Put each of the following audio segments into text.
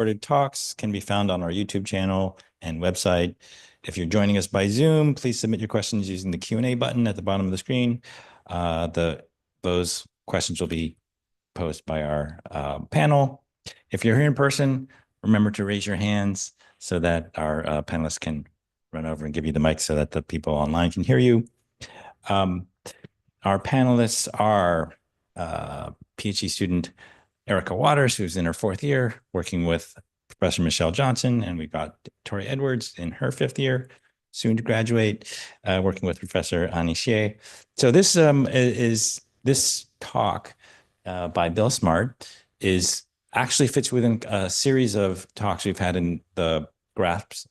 recorded talks can be found on our YouTube channel and website. If you're joining us by Zoom, please submit your questions using the Q&A button at the bottom of the screen. Those questions will be posed by our panel. If you're here in person, remember to raise your hands so that our panelists can run over and give you the mic so that the people online can hear you. Our panelists are PhD student Erica Waters, who's in her 4th year, working with Professor Michelle Johnson, and we've got Tori Edwards in her 5th year, soon to graduate, working with Professor Annie Xie. So this this talk by Bill Smart actually fits within a series of talks we've had in the Grasps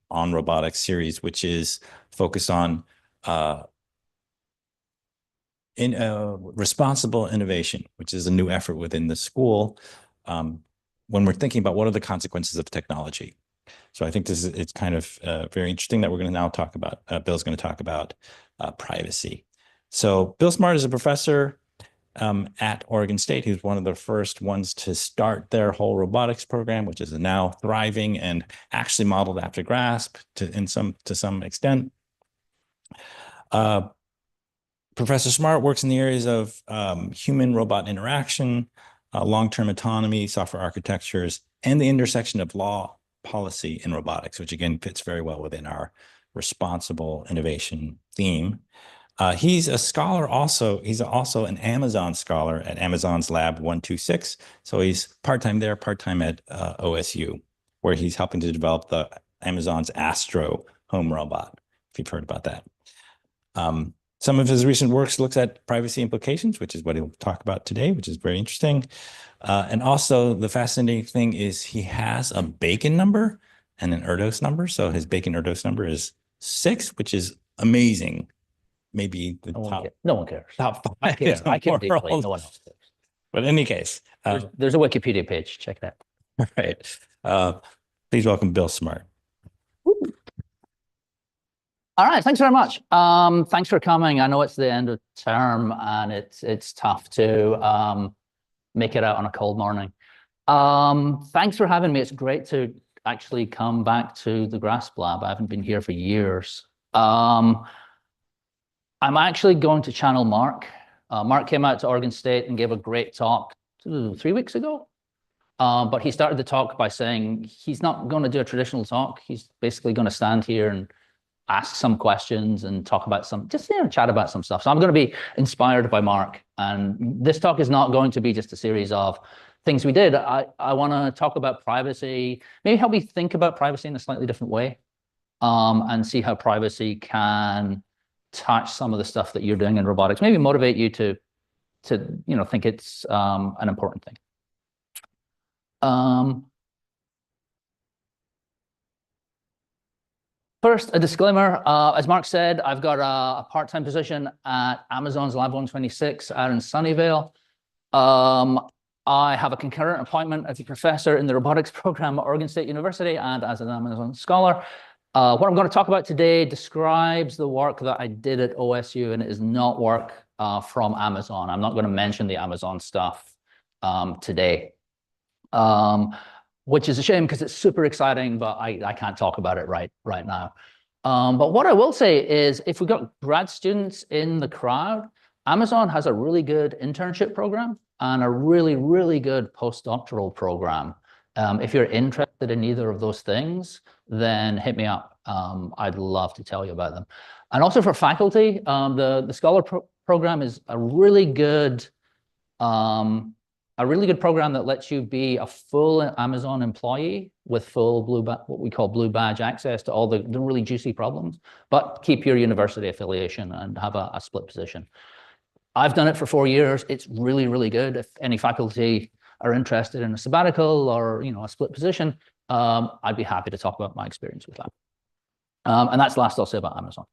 on Robotics series, which is focused on responsible innovation, which is a new effort within the school when we're thinking about what are the consequences of technology. So I think it's kind of very interesting that we're going to now talk about, Bill's going to talk about privacy. So Bill Smart is a professor at Oregon State. He was one of the first ones to start their whole robotics program, which is now thriving and actually modeled after GRASP to some extent. Professor Smart works in the areas of human-robot interaction, long-term autonomy, software architectures, and the intersection of law, policy, and robotics, which again fits very well within our responsible innovation theme. He's a scholar also. He's also an Amazon scholar at Amazon's Lab 126. So he's part-time there, part-time at OSU, where he's helping to develop the Amazon's Astro home robot, if you've heard about that. Some of his recent works looks at privacy implications, which is what he'll talk about today, which is very interesting. And also the fascinating thing is he has a Bacon number and an Erdos number. So his Bacon Erdos number is 6, which is amazing. Maybe the no one cares. Top 5. I can't deeply. No one else cares. But in any case, there's a Wikipedia page. Check that. Right. Please welcome Bill Smart. All right, thanks very much. Thanks for coming. I know it's the end of term and it's tough to make it out on a cold morning. Thanks for having me. It's great to actually come back to the GRASP lab. I haven't been here for years. I'm actually going to channel Mark. Mark came out to Oregon State and gave a great talk 3 weeks ago. But he started the talk by saying he's not going to do a traditional talk. He's basically going to stand here and ask some questions and talk about chat about some stuff. So I'm going to be inspired by Mark. And this talk is not going to be just a series of things we did. I want to talk about privacy, maybe help me think about privacy in a slightly different way, and see how privacy can touch some of the stuff that you're doing in robotics, maybe motivate you to think it's an important thing. First, a disclaimer. As Mark said, I've got a part-time position at Amazon's Lab 126 out in Sunnyvale. I have a concurrent appointment as a professor in the robotics program at Oregon State University and as an Amazon scholar. What I'm going to talk about today describes the work that I did at OSU, and it is not work from Amazon. I'm not going to mention the Amazon stuff today, which is a shame because it's super exciting, but I can't talk about it right now. But what I will say is if we've got grad students in the crowd, Amazon has a really good internship program and a really, really good postdoctoral program. If you're interested in either of those things, then hit me up. I'd love to tell you about them. And also for faculty, the Scholar program is a really good program that lets you be a full Amazon employee with full what we call blue badge access to all the really juicy problems, but keep your university affiliation and have a split position. I've done it for 4 years. It's really, really good. If any faculty are interested in a sabbatical or a split position, I'd be happy to talk about my experience with that. And that's the last I'll say about Amazon.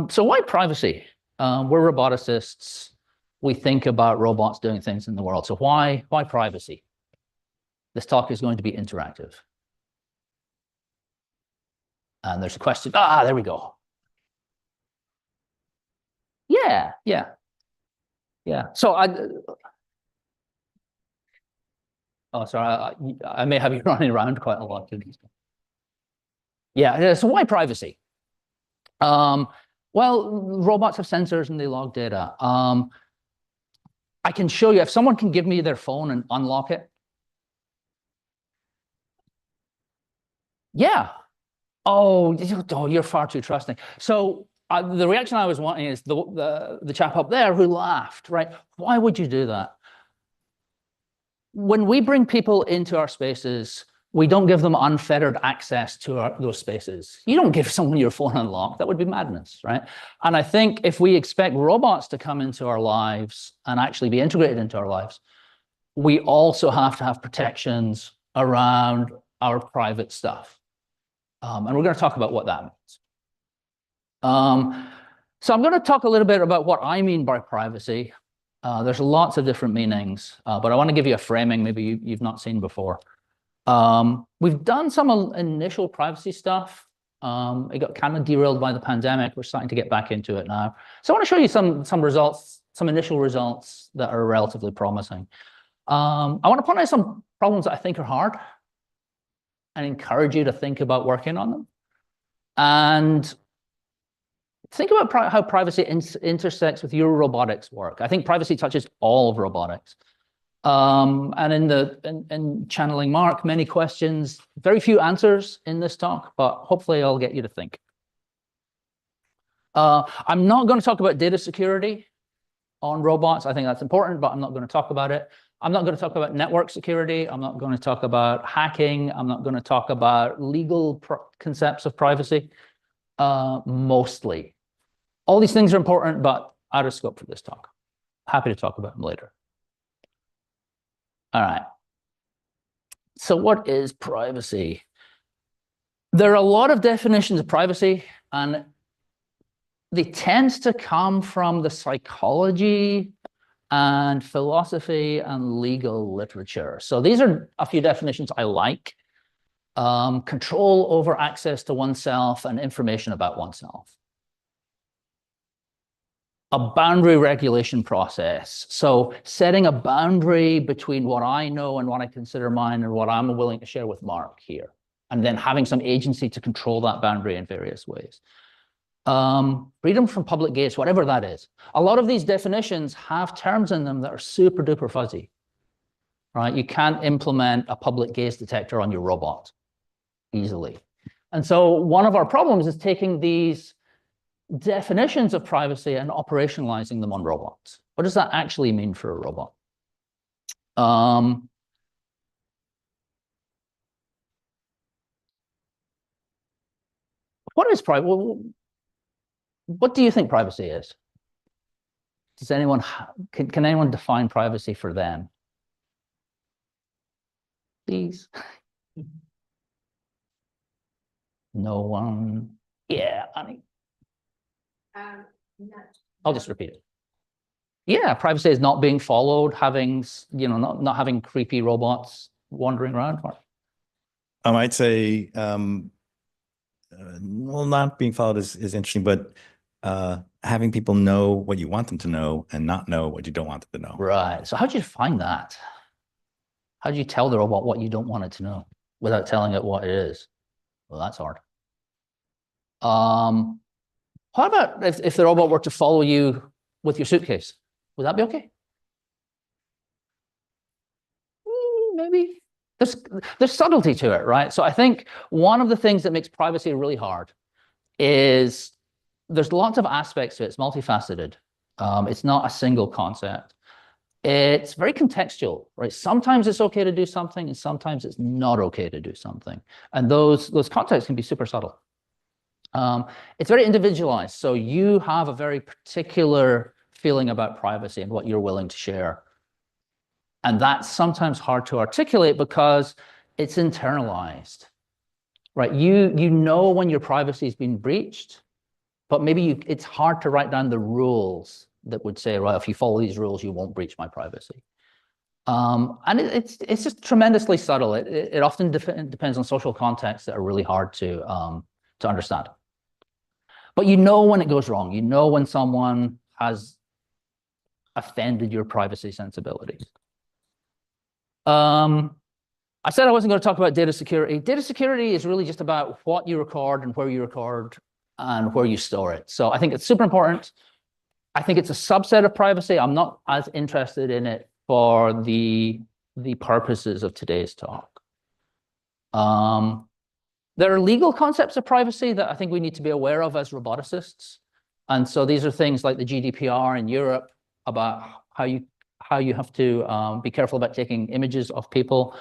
So why privacy? We're roboticists. We think about robots doing things in the world. So why privacy? This talk is going to be interactive. And there's a question. There we go. Yeah. So Oh, sorry, I may have you running around quite a lot. Yeah, so why privacy? Well, robots have sensors and they log data. I can show you, if someone can give me their phone and unlock it. Yeah. Oh, you're far too trusting. So the reaction I was wanting is the chap up there who laughed, right? Why would you do that? When we bring people into our spaces, we don't give them unfettered access to those spaces. You don't give someone your phone unlocked. That would be madness, right? And I think if we expect robots to come into our lives and actually be integrated into our lives, we also have to have protections around our private stuff. And we're going to talk about what that means. So I'm going to talk a little bit about what I mean by privacy. There's lots of different meanings, but I want to give you a framing maybe you've not seen before. We've done some initial privacy stuff. It got kind of derailed by the pandemic. We're starting to get back into it now. So I want to show you some results, some initial results that are relatively promising. I want to point out some problems that I think are hard and encourage you to think about working on them. And think about how privacy intersects with your robotics work. I think privacy touches all of robotics. And in channeling Mark, many questions, very few answers in this talk, but hopefully I'll get you to think. I'm not going to talk about data security on robots. I think that's important, but I'm not going to talk about it. I'm not going to talk about network security. I'm not going to talk about hacking. I'm not going to talk about legal concepts of privacy, mostly. All these things are important, but out of scope for this talk. Happy to talk about them later. All right. So what is privacy? There are a lot of definitions of privacy, and they tend to come from the psychology and philosophy and legal literature. So these are a few definitions I like. Control over access to oneself and information about oneself. A boundary regulation process. So setting a boundary between what I know and what I consider mine and what I'm willing to share with Mark here. And then having some agency to control that boundary in various ways. Freedom from public gaze, whatever that is. A lot of these definitions have terms in them that are super duper fuzzy, right? You can't implement a public gaze detector on your robot easily. And so one of our problems is taking these definitions of privacy and operationalizing them on robots. What does that actually mean for a robot? What is privacy? Well, what do you think privacy is? Does anyone can anyone define privacy for them? Please. No one. Yeah, honey. No. I'll just repeat it. Yeah, privacy is not being followed, having, not having creepy robots wandering around. I might say, well, not being followed is interesting, but having people know what you want them to know and not know what you don't want them to know. Right. So how do you find that? How do you tell the robot what you don't want it to know without telling it what it is? Well, that's hard. How about if the robot were to follow you with your suitcase? Would that be okay? Maybe. There's subtlety to it, right? So I think one of the things that makes privacy really hard is there's lots of aspects to it. It's multifaceted. It's not a single concept. It's very contextual, right? Sometimes it's okay to do something, and sometimes it's not okay to do something. And those contexts can be super subtle. It's very individualized. So you have a very particular feeling about privacy and what you're willing to share. And that's sometimes hard to articulate because it's internalized, right? You know when your privacy has been breached, but maybe it's hard to write down the rules that would say, right, if you follow these rules, you won't breach my privacy. And it's just tremendously subtle. It often depends on social contexts that are really hard to understand. But you know when it goes wrong. You know when someone has offended your privacy sensibilities. I said I wasn't going to talk about data security. Data security is really just about what you record and where you record and where you store it. So I think it's super important. I think it's a subset of privacy. I'm not as interested in it for the purposes of today's talk. There are legal concepts of privacy that I think we need to be aware of as roboticists. And so these are things like the GDPR in Europe about how you have to be careful about taking images of people.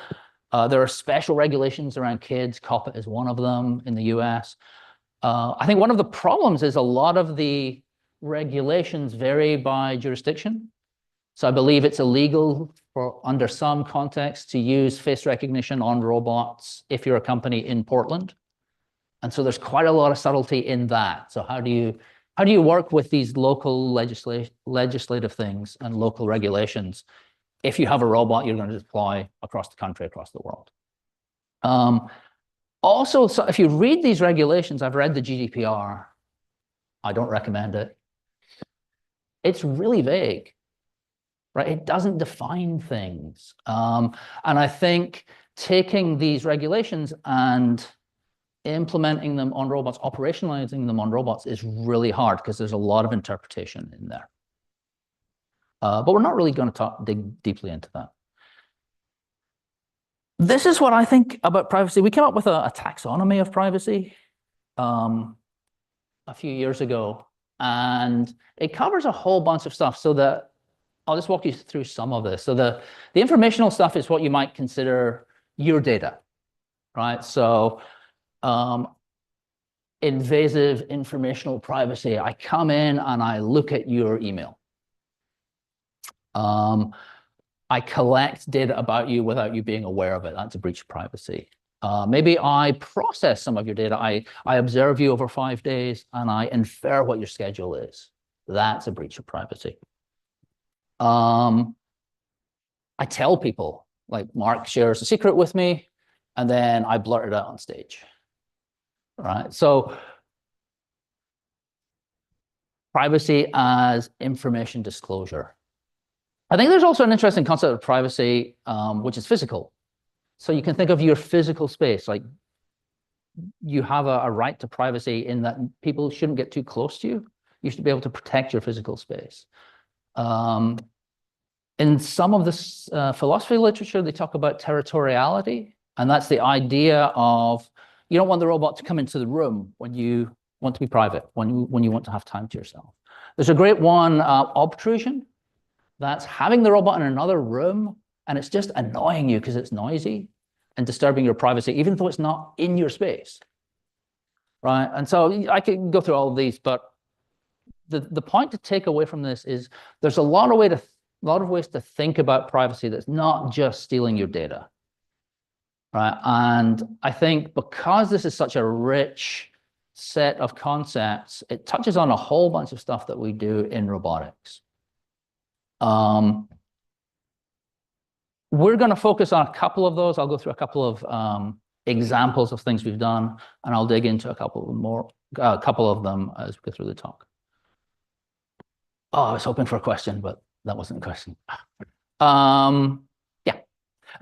There are special regulations around kids. COPPA is one of them in the US. I think one of the problems is a lot of the regulations vary by jurisdiction. So I believe it's illegal for, under some contexts, to use face recognition on robots if you're a company in Portland. And so there's quite a lot of subtlety in that. So how do you work with these local legislative things and local regulations if you have a robot you're going to deploy across the country, across the world? Also, so if you read these regulations, I've read the GDPR. I don't recommend it. It's really vague, right? It doesn't define things. And I think taking these regulations and implementing them on robots, operationalizing them on robots is really hard because there's a lot of interpretation in there. But we're not really going to dig deeply into that. This is what I think about privacy. We came up with a taxonomy of privacy a few years ago, and it covers a whole bunch of stuff. So that I'll just walk you through some of this. So the informational stuff is what you might consider your data, right? So invasive informational privacy. I come in and I look at your email. I collect data about you without you being aware of it. That's a breach of privacy. Maybe I process some of your data. I observe you over 5 days and I infer what your schedule is. That's a breach of privacy. I tell people, like Mark shares a secret with me, and then I blurt it out on stage. Right? So privacy as information disclosure. I think there's also an interesting concept of privacy, which is physical. So you can think of your physical space, like you have a right to privacy in that people shouldn't get too close to you. You should be able to protect your physical space. In some of this philosophy literature, they talk about territoriality, and that's the idea of you don't want the robot to come into the room when you want to be private, when you want to have time to yourself. There's a great one, obtrusion. That's having the robot in another room, and it's just annoying you because it's noisy and disturbing your privacy, even though it's not in your space, right? And so I can go through all of these, but the point to take away from this is there's a lot of ways to think about privacy that's not just stealing your data, right? And I think because this is such a rich set of concepts, it touches on a whole bunch of stuff that we do in robotics. We're going to focus on a couple of those. I'll go through a couple of examples of things we've done, and I'll dig into a couple of them as we go through the talk. Oh, I was hoping for a question, but that wasn't a question. Yeah.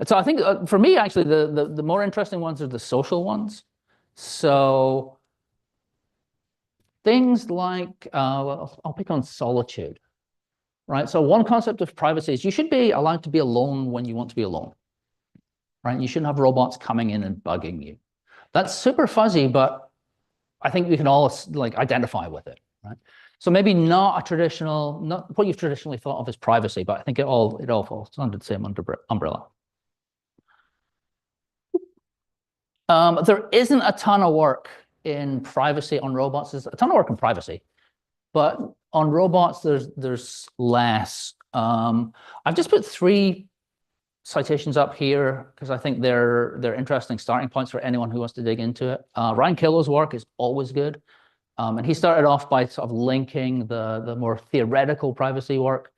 So I think for me, actually, the more interesting ones are the social ones. So things like, well, I'll pick on solitude. Right. So one concept of privacy is you should be allowed to be alone when you want to be alone. Right. You shouldn't have robots coming in and bugging you. That's super fuzzy, but I think we can all like identify with it. Right. So maybe not what you've traditionally thought of as privacy, but I think it all falls under the same umbrella. There isn't a ton of work in privacy on robots. There's a ton of work in privacy, but on robots, there's less. I've just put 3 citations up here because I think they're interesting starting points for anyone who wants to dig into it. Ryan Killo's work is always good. And he started off by sort of linking the more theoretical privacy work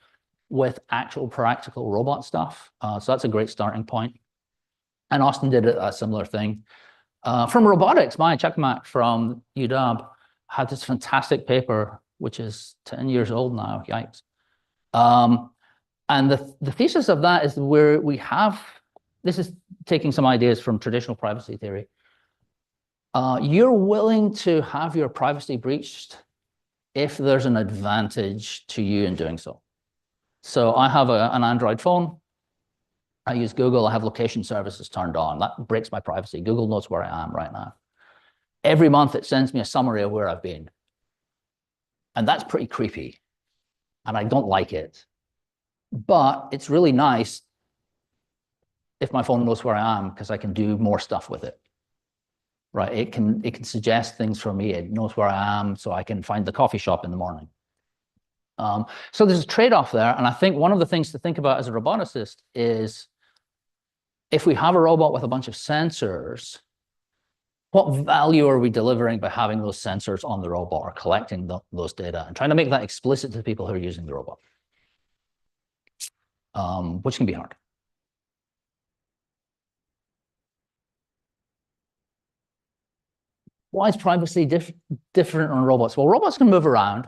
with actual practical robot stuff. So that's a great starting point. And Austin did a similar thing. From robotics, Maya Chakmak from UW had this fantastic paper, which is 10 years old now, yikes. And the thesis of that is where we have this is taking some ideas from traditional privacy theory. You're willing to have your privacy breached if there's an advantage to you in doing so. So I have an Android phone. I use Google. I have location services turned on. That breaks my privacy. Google knows where I am right now. Every month, it sends me a summary of where I've been. And that's pretty creepy. And I don't like it. But it's really nice if my phone knows where I am, because I can do more stuff with it. Right? It can suggest things for me. It knows where I am, so I can find the coffee shop in the morning. So there's a trade-off there. And I think one of the things to think about as a roboticist is, if we have a robot with a bunch of sensors, what value are we delivering by having those sensors on the robot or collecting those data, and trying to make that explicit to people who are using the robot, which can be hard. Why is privacy different on robots? Well, robots can move around.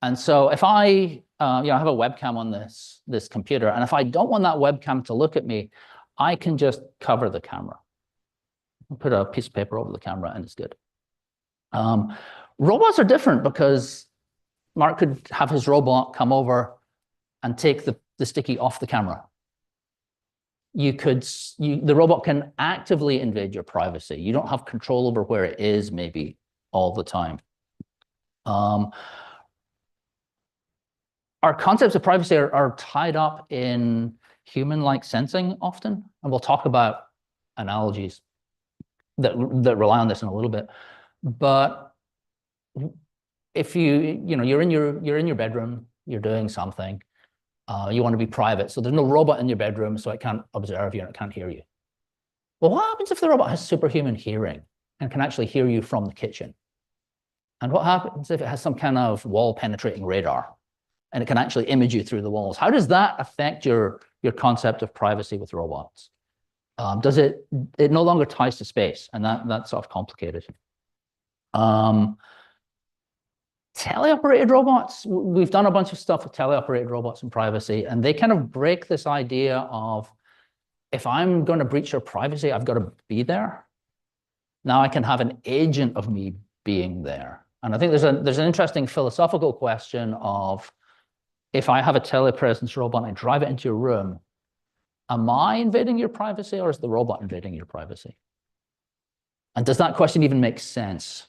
And so if I have a webcam on this computer, and if I don't want that webcam to look at me, I can just cover the camera. I'll put a piece of paper over the camera and it's good. Robots are different, because Mark could have his robot come over and take the sticky off the camera. The robot can actively invade your privacy. You don't have control over where it is, maybe, all the time. Our concepts of privacy are tied up in human-like sensing often, and we'll talk about analogies that rely on this in a little bit. But if you're in your bedroom, you're doing something, you want to be private, so there's no robot in your bedroom, so it can't observe you and it can't hear you. Well, what happens if the robot has superhuman hearing and can actually hear you from the kitchen? And what happens if it has some kind of wall-penetrating radar and it can actually image you through the walls? How does that affect your concept of privacy with robots? Does it no longer ties to space, and that's sort of complicated. Teleoperated robots, we've done a bunch of stuff with teleoperated robots and privacy, and they kind of break this idea of, if I'm going to breach your privacy, I've got to be there. Now I can have an agent of me being there. And I think there's an interesting philosophical question of, if I have a telepresence robot and I drive it into your room, am I invading your privacy, or is the robot invading your privacy? And does that question even make sense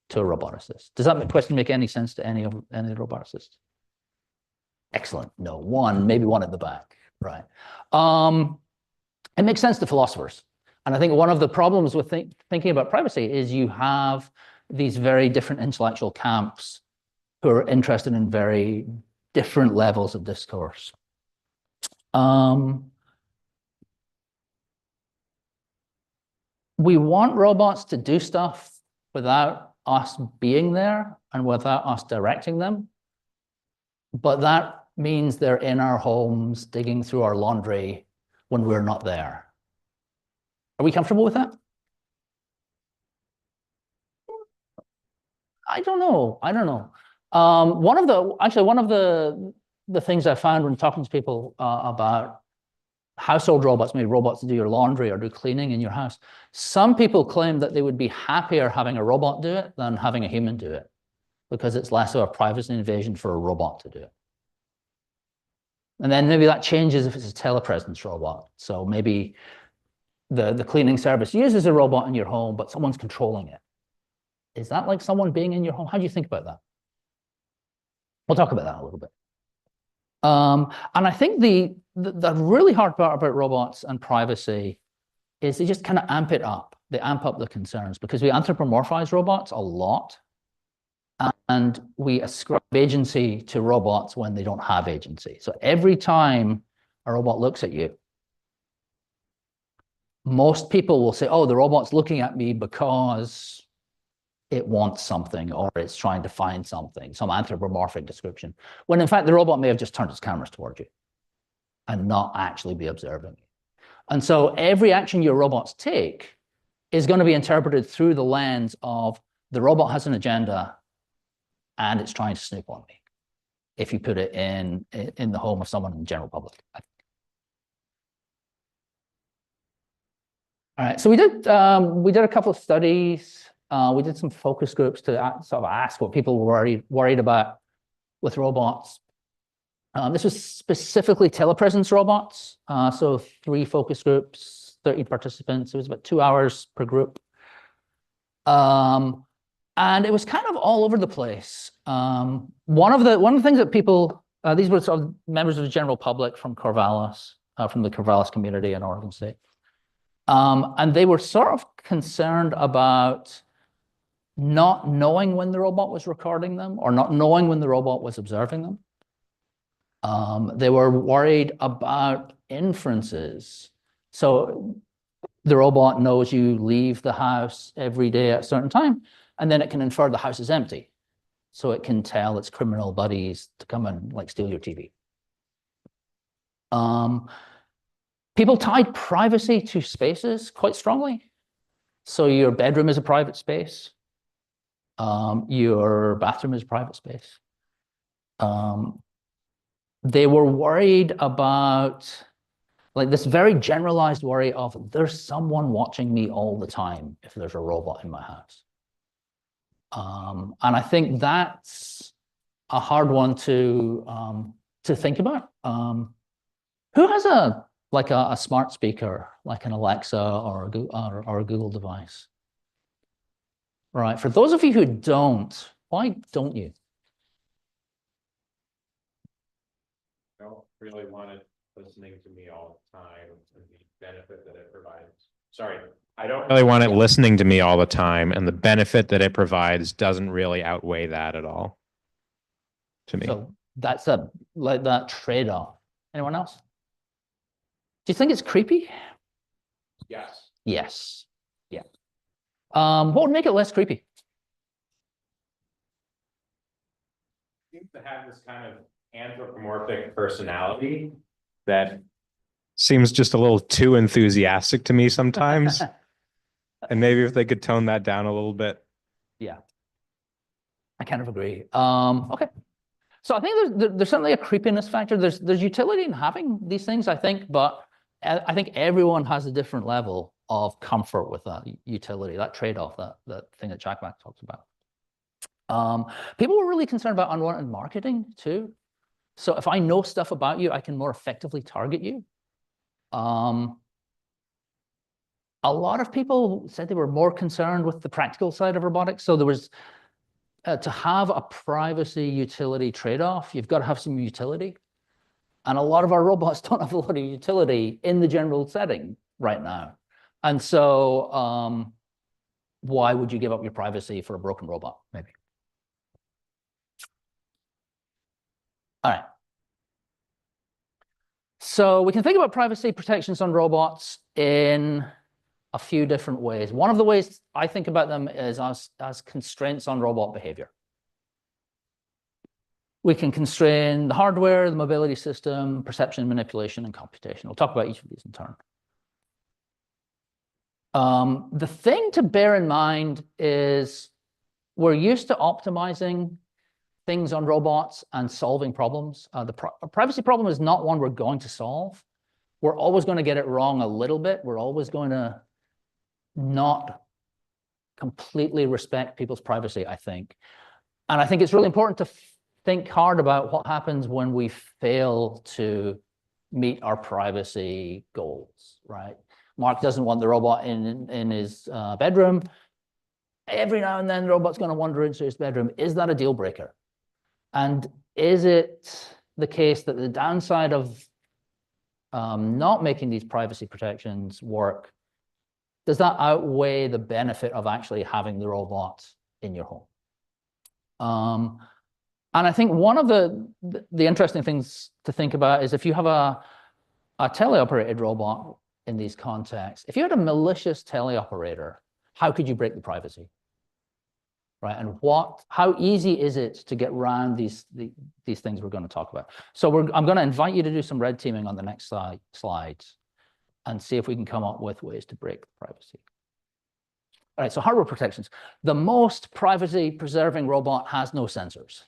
to a roboticist? Does that question make any sense to any roboticist? Excellent. No, maybe one at the back. Right. It makes sense to philosophers. And I think one of the problems with thinking about privacy is you have these very different intellectual camps who are interested in very different levels of discourse. We want robots to do stuff without us being there and without us directing them. But that means they're in our homes, digging through our laundry when we're not there. Are we comfortable with that? I don't know. One of the things I found when talking to people about household robots, maybe robots to do your laundry or do cleaning in your house, some people claim that they would be happier having a robot do it than having a human do it, because it's less of a privacy invasion for a robot to do it. And then maybe that changes if it's a telepresence robot. So maybe the cleaning service uses a robot in your home, but someone's controlling it. Is that like someone being in your home? How do you think about that? We'll talk about that a little bit. And I think the really hard part about robots and privacy is they just kind of amp it up. They amp up the concerns, because we anthropomorphize robots a lot. And we ascribe agency to robots when they don't have agency. So every time a robot looks at you, most people will say, oh, the robot's looking at me because it wants something, or it's trying to find something, some anthropomorphic description, when in fact the robot may have just turned its cameras towards you and not actually be observing you. And so every action your robots take is going to be interpreted through the lens of, the robot has an agenda and it's trying to snoop on me, if you put it in the home of someone in the general public. All right, so we did a couple of studies. We did some focus groups to sort of ask what people were worried about with robots. This was specifically telepresence robots. So 3 focus groups, 30 participants. It was about 2 hours per group. And it was kind of all over the place. One of the things that people, these were sort of members of the general public from Corvallis, from the Corvallis community in Oregon State. And they were sort of concerned about not knowing when the robot was recording them or not knowing when the robot was observing them. They were worried about inferences. So the robot knows you leave the house every day at a certain time, and then it can infer the house is empty. So it can tell its criminal buddies to come and like steal your TV. People tied privacy to spaces quite strongly. So your bedroom is a private space. Your bathroom is a private space. They were worried about like this very generalized worry of there's someone watching me all the time if there's a robot in my house. And I think that's a hard one to think about. Who has a smart speaker, like an Alexa or a Google device? Right. For those of you who don't, why don't you? I don't really want it listening to me all the time and the benefit that it provides. Sorry, I don't really want it listening to me all the time, and the benefit that it provides doesn't really outweigh that at all to me. So that's like that trade-off. Anyone else? Do you think it's creepy? Yes. Yes. Yeah. What would make it less creepy? Seems to have this kind of anthropomorphic personality that seems just a little too enthusiastic to me sometimes. And maybe if they could tone that down a little bit. Yeah, I kind of agree. Okay. So I think there's certainly a creepiness factor. There's utility in having these things, I think, but I think everyone has a different level of comfort with that utility, that trade-off, that thing that Jack Mack talks about. People were really concerned about unwanted marketing too. So if I know stuff about you, I can more effectively target you. A lot of people said they were more concerned with the practical side of robotics. So there was, to have a privacy utility trade-off, you've got to have some utility. And a lot of our robots don't have a lot of utility in the general setting right now. And so why would you give up your privacy for a broken robot, maybe? All right. So we can think about privacy protections on robots in a few different ways. One of the ways I think about them is as constraints on robot behavior. We can constrain the hardware, the mobility system, perception, manipulation, and computation. We'll talk about each of these in turn. The thing to bear in mind is we're used to optimizing things on robots and solving problems. The privacy problem is not one we're going to solve. We're always going to get it wrong a little bit. We're always going to not completely respect people's privacy, I think. And I think it's really important to think hard about what happens when we fail to meet our privacy goals, right? Mark doesn't want the robot in his bedroom. Every now and then, the robot's going to wander into his bedroom. Is that a deal breaker? And is it the case that the downside of not making these privacy protections work, does that outweigh the benefit of actually having the robot in your home? And I think one of the interesting things to think about is if you have a teleoperated robot in these contexts, if you had a malicious teleoperator, how could you break the privacy? Right, and how easy is it to get around these things we're going to talk about? So I'm going to invite you to do some red teaming on the next slides and see if we can come up with ways to break the privacy. All right, so hardware protections. The most privacy-preserving robot has no sensors.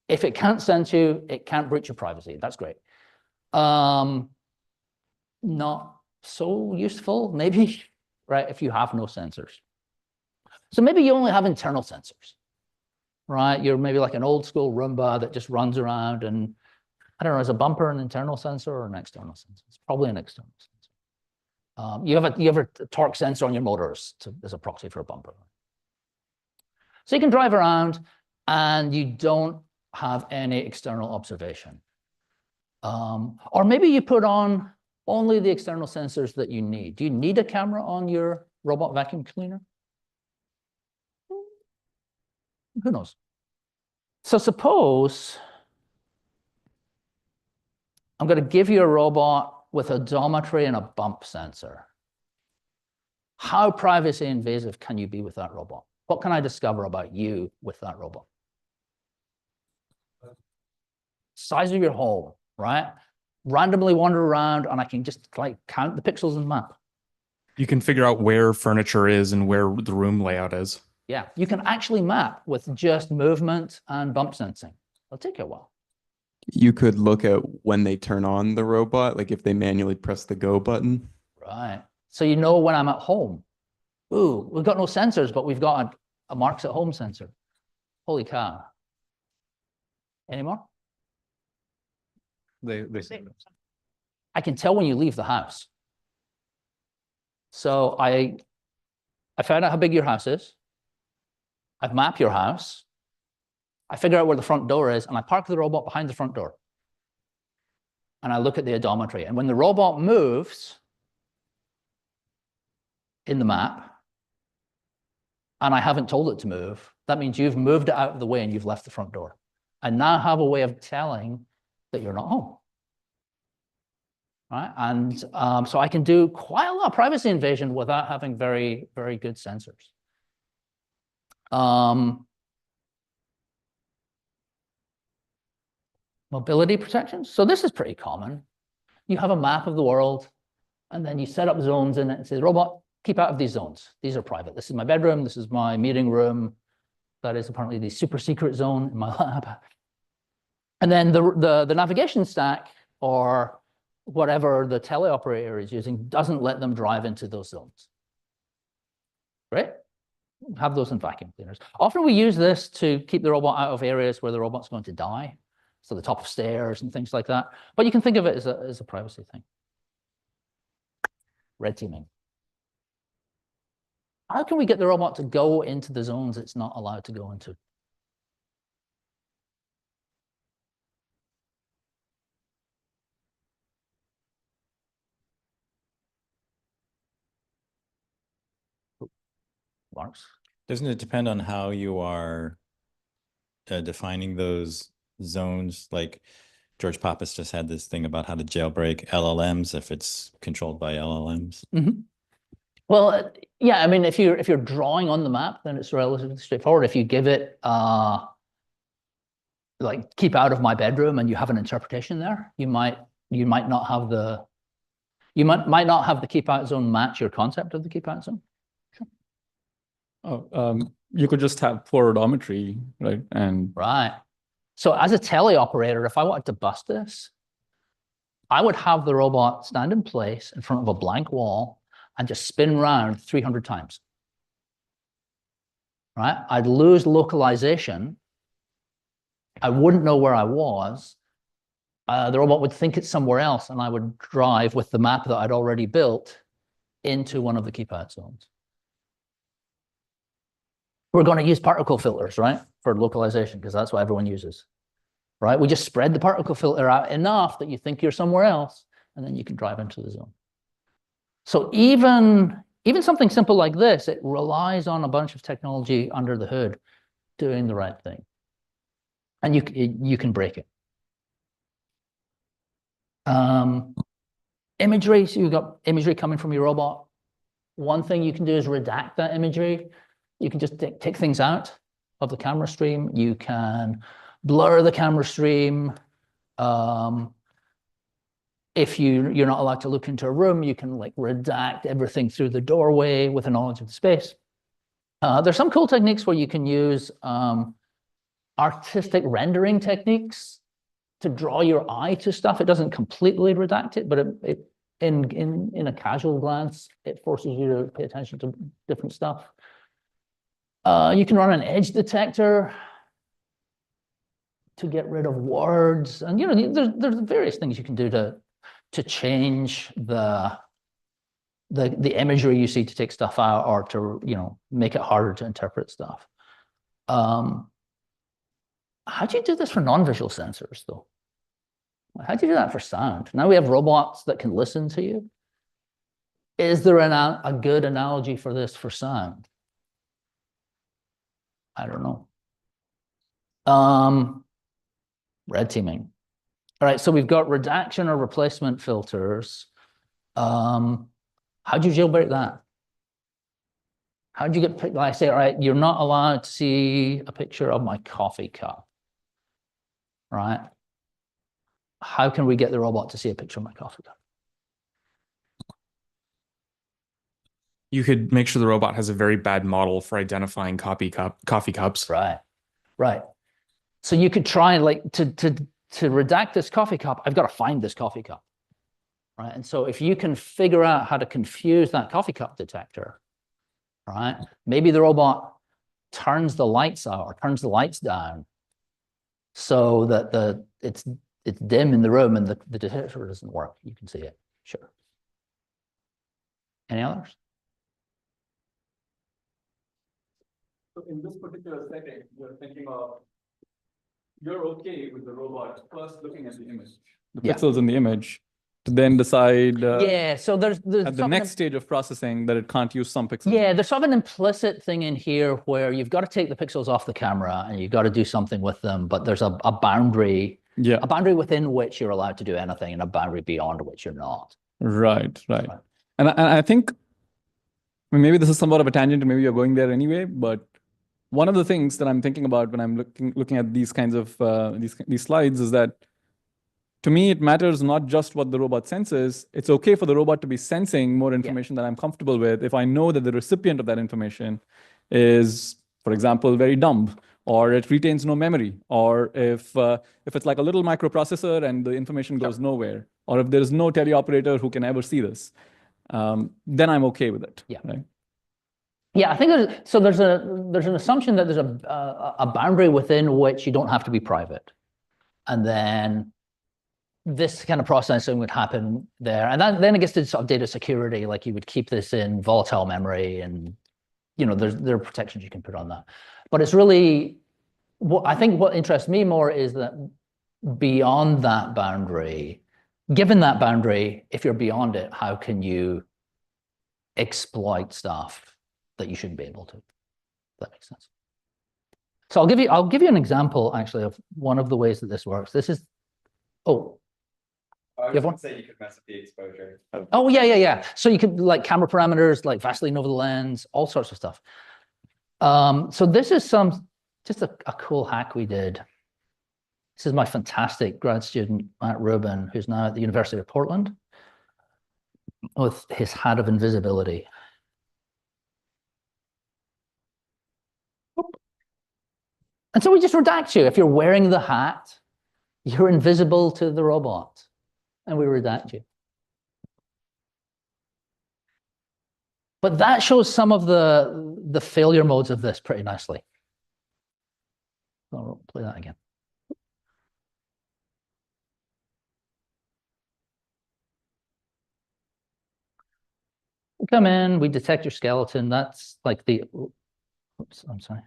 If it can't sense you, it can't breach your privacy. That's great. Not so useful, maybe, right, if you have no sensors. So maybe you only have internal sensors, right? You're maybe like an old school Roomba that just runs around, and I don't know, is a bumper an internal sensor or an external sensor? It's probably an external sensor. You have a torque sensor on your motors as a proxy for a bumper. So you can drive around and you don't have any external observation. Or maybe you put on only the external sensors that you need. Do you need a camera on your robot vacuum cleaner? Who knows? So suppose I'm going to give you a robot with odometry and a bump sensor. How privacy invasive can you be with that robot? What can I discover about you with that robot? Size of your home, right? Randomly wander around and I can just like count the pixels in the map. You can figure out where furniture is and where the room layout is. Yeah, you can actually map with just movement and bump sensing. It'll take you a while. You could look at when they turn on the robot, like if they manually press the go button. Right. So you know when I'm at home. Ooh, we've got no sensors, but we've got a Mark's at home sensor. Holy cow. Any more? I can tell when you leave the house. So I found out how big your house is. I've mapped your house. I figure out where the front door is, and I park the robot behind the front door. And I look at the odometry. And when the robot moves in the map, and I haven't told it to move, that means you've moved it out of the way and you've left the front door. I now have a way of telling that you're not home. Right? And so I can do quite a lot of privacy invasion without having very, very good sensors. Mobility protections. So this is pretty common. You have a map of the world, and then you set up zones in it and say, robot, keep out of these zones. These are private. This is my bedroom. This is my meeting room. That is apparently the super secret zone in my lab. And then the navigation stack, or whatever the teleoperator is using, doesn't let them drive into those zones. Right? Have those in vacuum cleaners. Often we use this to keep the robot out of areas where the robot's going to die. So the top of stairs and things like that. But you can think of it as a privacy thing. Red teaming. How can we get the robot to go into the zones it's not allowed to go into? Marks? Doesn't it depend on how you are defining those zones? Like George Pappas just had this thing about how to jailbreak LLMs if it's controlled by LLMs. Mm-hmm. Well, yeah, I mean, if you're drawing on the map, then it's relatively straightforward. If you give it like keep out of my bedroom and you have an interpretation there, you might not have the keep out zone match your concept of the keep out zone. Oh, you could just have poor odometry, right? And right. So as a teleoperator, if I wanted to bust this, I would have the robot stand in place in front of a blank wall and just spin around 300 times. Right? I'd lose localization. I wouldn't know where I was. The robot would think it's somewhere else, and I would drive with the map that I'd already built into one of the keep out zones. We're going to use particle filters, right, for localization, because that's what everyone uses, right? We just spread the particle filter out enough that you think you're somewhere else, and then you can drive into the zone. So even something simple like this, it relies on a bunch of technology under the hood doing the right thing. And you can break it. Imagery, so you've got imagery coming from your robot. One thing you can do is redact that imagery. You can just take things out of the camera stream. You can blur the camera stream. If you're not allowed to look into a room, you can like redact everything through the doorway with a knowledge of the space. There's some cool techniques where you can use artistic rendering techniques to draw your eye to stuff. It doesn't completely redact it, but in a casual glance, it forces you to pay attention to different stuff. You can run an edge detector to get rid of words, and there's various things you can do to change the imagery you see to take stuff out, or to make it harder to interpret stuff. How do you do this for non-visual sensors, though? How do you do that for sound? Now we have robots that can listen to you. Is there a good analogy for this for sound? I don't know. Red teaming. All right, so we've got redaction or replacement filters. How do you jailbreak that? How do you get, like I say, all right, you're not allowed to see a picture of my coffee cup, right? How can we get the robot to see a picture of my coffee cup? You could make sure the robot has a very bad model for identifying coffee cups. Right, right. So you could try like to redact this coffee cup, I've got to find this coffee cup, right? And so if you can figure out how to confuse that coffee cup detector, right? Maybe the robot turns the lights out or turns the lights down so that it's dim in the room and the detector doesn't work. You can see it, sure. Any others? So in this particular setting, you're thinking of, you're okay with the robot first looking at the image, the pixels in the image, to then decide yeah, so there's at the next stage of processing that it can't use some pixels. Yeah, there's sort of an implicit thing in here where you've got to take the pixels off the camera and you've got to do something with them, but there's a boundary, a boundary within which you're allowed to do anything and a boundary beyond which you're not. Right. And I think, I mean, maybe this is somewhat of a tangent, and maybe you're going there anyway, but one of the things that I'm thinking about when I'm looking at these kinds of these slides is that, to me, it matters not just what the robot senses. It's okay for the robot to be sensing more information that I'm comfortable with if I know that the recipient of that information is, for example, very dumb, or it retains no memory, or if it's like a little microprocessor and the information goes nowhere, or if there's no teleoperator who can ever see this, then I'm okay with it. Yeah. Right? Yeah, I think there's an assumption that there's a boundary within which you don't have to be private, and then this kind of processing would happen there, and then it gets to sort of data security, like you would keep this in volatile memory, and there are protections you can put on that. But it's really I think what interests me more is that beyond that boundary, given that boundary, if you're beyond it, how can you exploit stuff that you shouldn't be able to? If that makes sense. So I'll give you an example actually of one of the ways that this works. This is I was going to say you could mess up the exposure. Oh, yeah. So you could like camera parameters, like Vaseline over the lens, all sorts of stuff. So this is just a cool hack we did. This is my fantastic grad student, Matt Rubin, who's now at the University of Portland with his hat of invisibility. And so we just redact you. If you're wearing the hat, you're invisible to the robot, and we redact you. But that shows some of the failure modes of this pretty nicely. I'll play that again. We come in, we detect your skeleton. That's like oops, I'm sorry.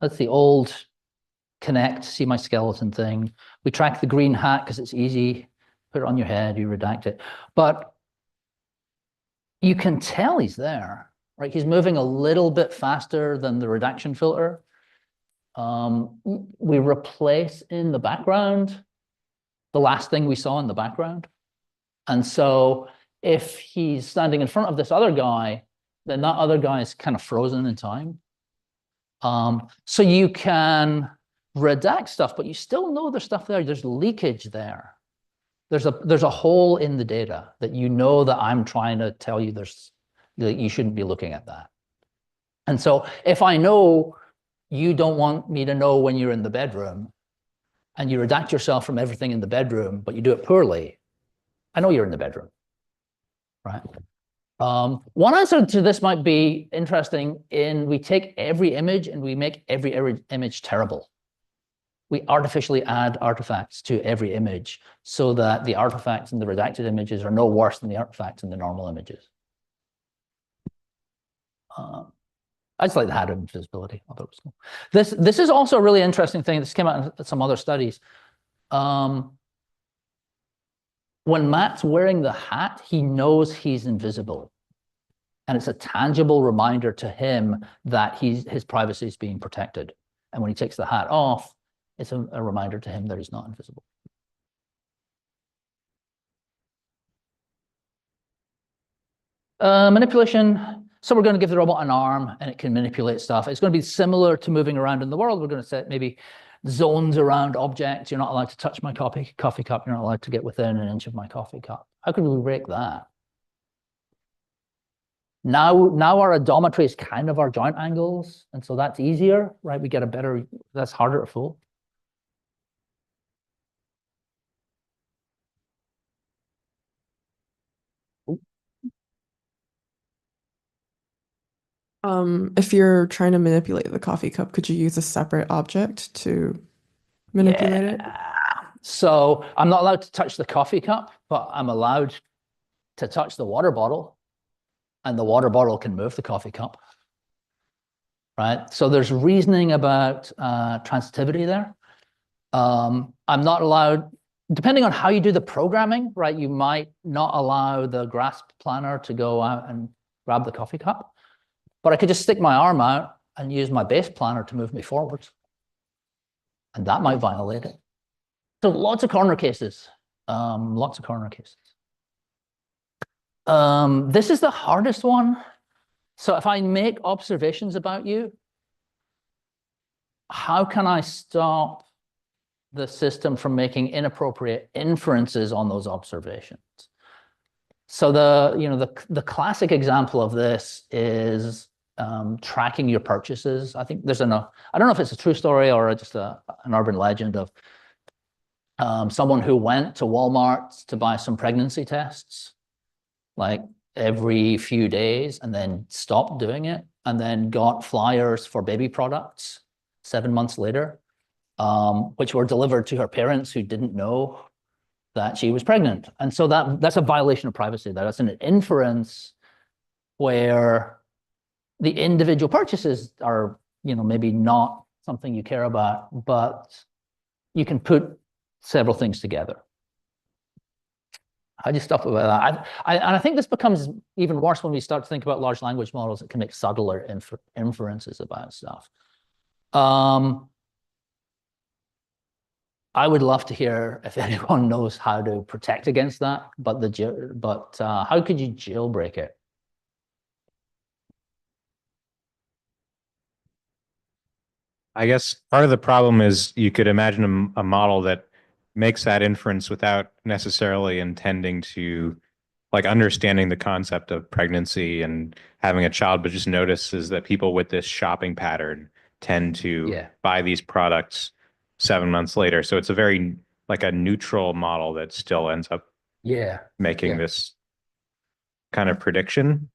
That's the old connect, see my skeleton thing. We track the green hat because it's easy. Put it on your head, you redact it. But you can tell he's there, right? He's moving a little bit faster than the redaction filter. We replace in the background the last thing we saw in the background. And so if he's standing in front of this other guy, then that other guy is kind of frozen in time. So you can redact stuff, but you still know there's stuff there. There's leakage there. There's a hole in the data that that I'm trying to tell you that you shouldn't be looking at that. And so if I know you don't want me to know when you're in the bedroom and you redact yourself from everything in the bedroom, but you do it poorly, I know you're in the bedroom. right? One answer to this might be interesting in we take every image and we make every image terrible. We artificially add artifacts to every image so that the artifacts in the redacted images are no worse than the artifacts in the normal images. I just like the hat of invisibility. I thought it was cool. This is also a really interesting thing. This came out in some other studies. When Matt's wearing the hat, he knows he's invisible. And it's a tangible reminder to him that his privacy is being protected. And when he takes the hat off, it's a reminder to him that he's not invisible. Manipulation. So we're going to give the robot an arm and it can manipulate stuff. It's going to be similar to moving around in the world. We're going to set maybe zones around objects. You're not allowed to touch my coffee cup. You're not allowed to get within an inch of my coffee cup. How could we break that? Now our odometry is kind of our joint angles. And so that's easier, right? We get a better, that's harder to fool. If you're trying to manipulate the coffee cup, could you use a separate object to manipulate it? So I'm not allowed to touch the coffee cup, but I'm allowed to touch the water bottle, and the water bottle can move the coffee cup, right? So there's reasoning about transitivity there. I'm not allowed, depending on how you do the programming, right? You might not allow the grasp planner to go out and grab the coffee cup. But I could just stick my arm out and use my base planner to move me forwards. And that might violate it. So lots of corner cases, lots of corner cases. This is the hardest one. So if I make observations about you, how can I stop the system from making inappropriate inferences on those observations? So the classic example of this is tracking your purchases. I think there's I don't know if it's a true story or just an urban legend of someone who went to Walmart to buy some pregnancy tests, like every few days, and then stopped doing it, and then got flyers for baby products 7 months later, which were delivered to her parents who didn't know that she was pregnant. And so that's a violation of privacy. That's an inference where the individual purchases are, maybe not something you care about, but you can put several things together. How do you stop about that? And I think this becomes even worse when we start to think about large language models that can make subtler inferences about stuff. I would love to hear if anyone knows how to protect against that, but how could you jailbreak it? I guess part of the problem is you could imagine a model that makes that inference without necessarily intending to, like, understanding the concept of pregnancy and having a child, but just notices that people with this shopping pattern tend to buy these products 7 months later. So it's a very, like, a neutral model that still ends up making this kind of prediction.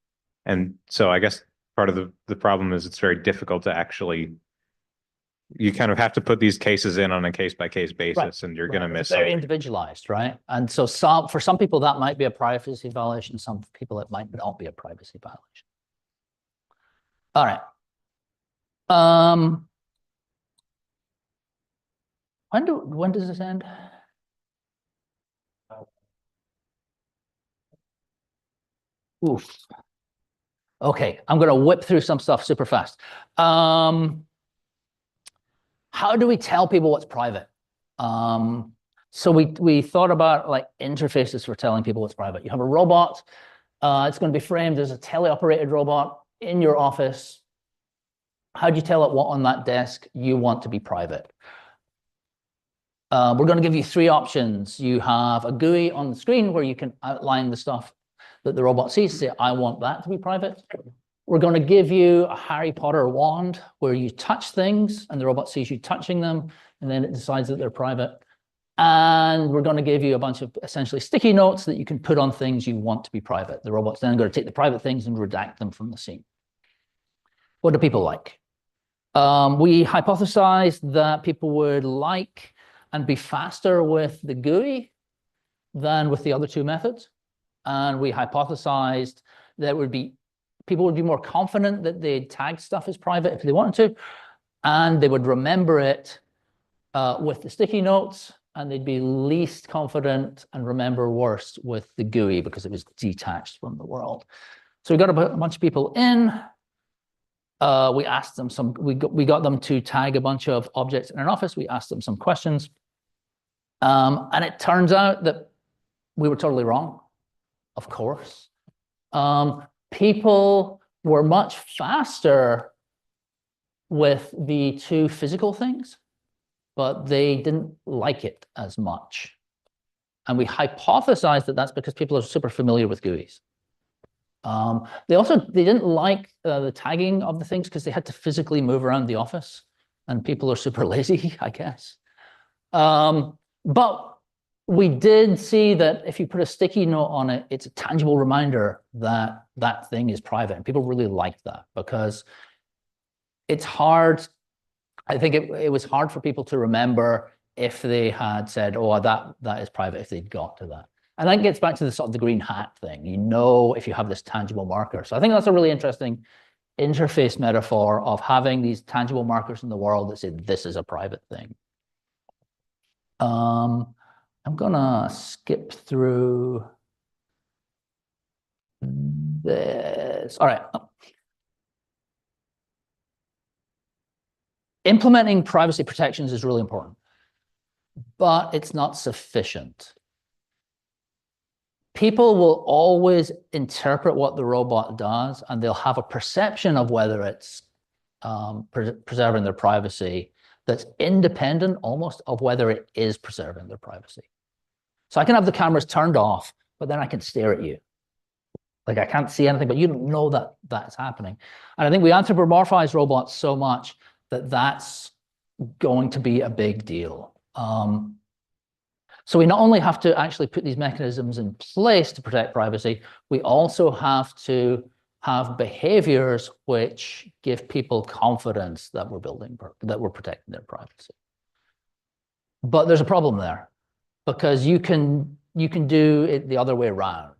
And so I guess part of the problem is it's very difficult to actually, you kind of have to put these cases in on a case-by-case basis, and you're going to miss very something. individualized, right? And so for some people that might be a privacy violation. Some people it might not be a privacy violation. All right. When does this end? Oof. Okay, I'm going to whip through some stuff super fast. How do we tell people what's private? So we thought about like interfaces for telling people what's private. You have a robot. It's going to be framed as a teleoperated robot in your office. How do you tell it what on that desk you want to be private? We're going to give you 3 options. You have a GUI on the screen where you can outline the stuff that the robot sees. Say, I want that to be private. We're going to give you a Harry Potter wand where you touch things and the robot sees you touching them, and then it decides that they're private. And we're going to give you a bunch of essentially sticky notes that you can put on things you want to be private. The robot's then going to take the private things and redact them from the scene. What do people like? We hypothesized that people would like and be faster with the GUI than with the other two methods. And we hypothesized that people would be more confident that they'd tag stuff as private if they wanted to, and they would remember it with the sticky notes, and they'd be least confident and remember worse with the GUI because it was detached from the world. So we got a bunch of people in. We asked them we got them to tag a bunch of objects in an office. We asked them some questions. And it turns out that we were totally wrong, of course. People were much faster with the two physical things, but they didn't like it as much. And we hypothesized that that's because people are super familiar with GUIs. They didn't like the tagging of the things because they had to physically move around the office, and people are super lazy, I guess. But we did see that if you put a sticky note on it, it's a tangible reminder that that thing is private, and people really liked that because it's hard. I think it was hard for people to remember if they had said, oh, that is private, if they'd got to that. And that gets back to the sort of the green hat thing. You know, if you have this tangible marker. So I think that's a really interesting interface metaphor of having these tangible markers in the world that say this is a private thing. I'm gonna skip through this. All right. Implementing privacy protections is really important, but it's not sufficient. People will always interpret what the robot does, and they'll have a perception of whether it's preserving their privacy that's independent almost of whether it is preserving their privacy. So I can have the cameras turned off, but then I can stare at you. Like I can't see anything, but you don't know that that's happening. And I think we anthropomorphize robots so much that that's going to be a big deal. So we not only have to actually put these mechanisms in place to protect privacy, we also have to have behaviors which give people confidence that we're protecting their privacy. But there's a problem there, because you can do it the other way around.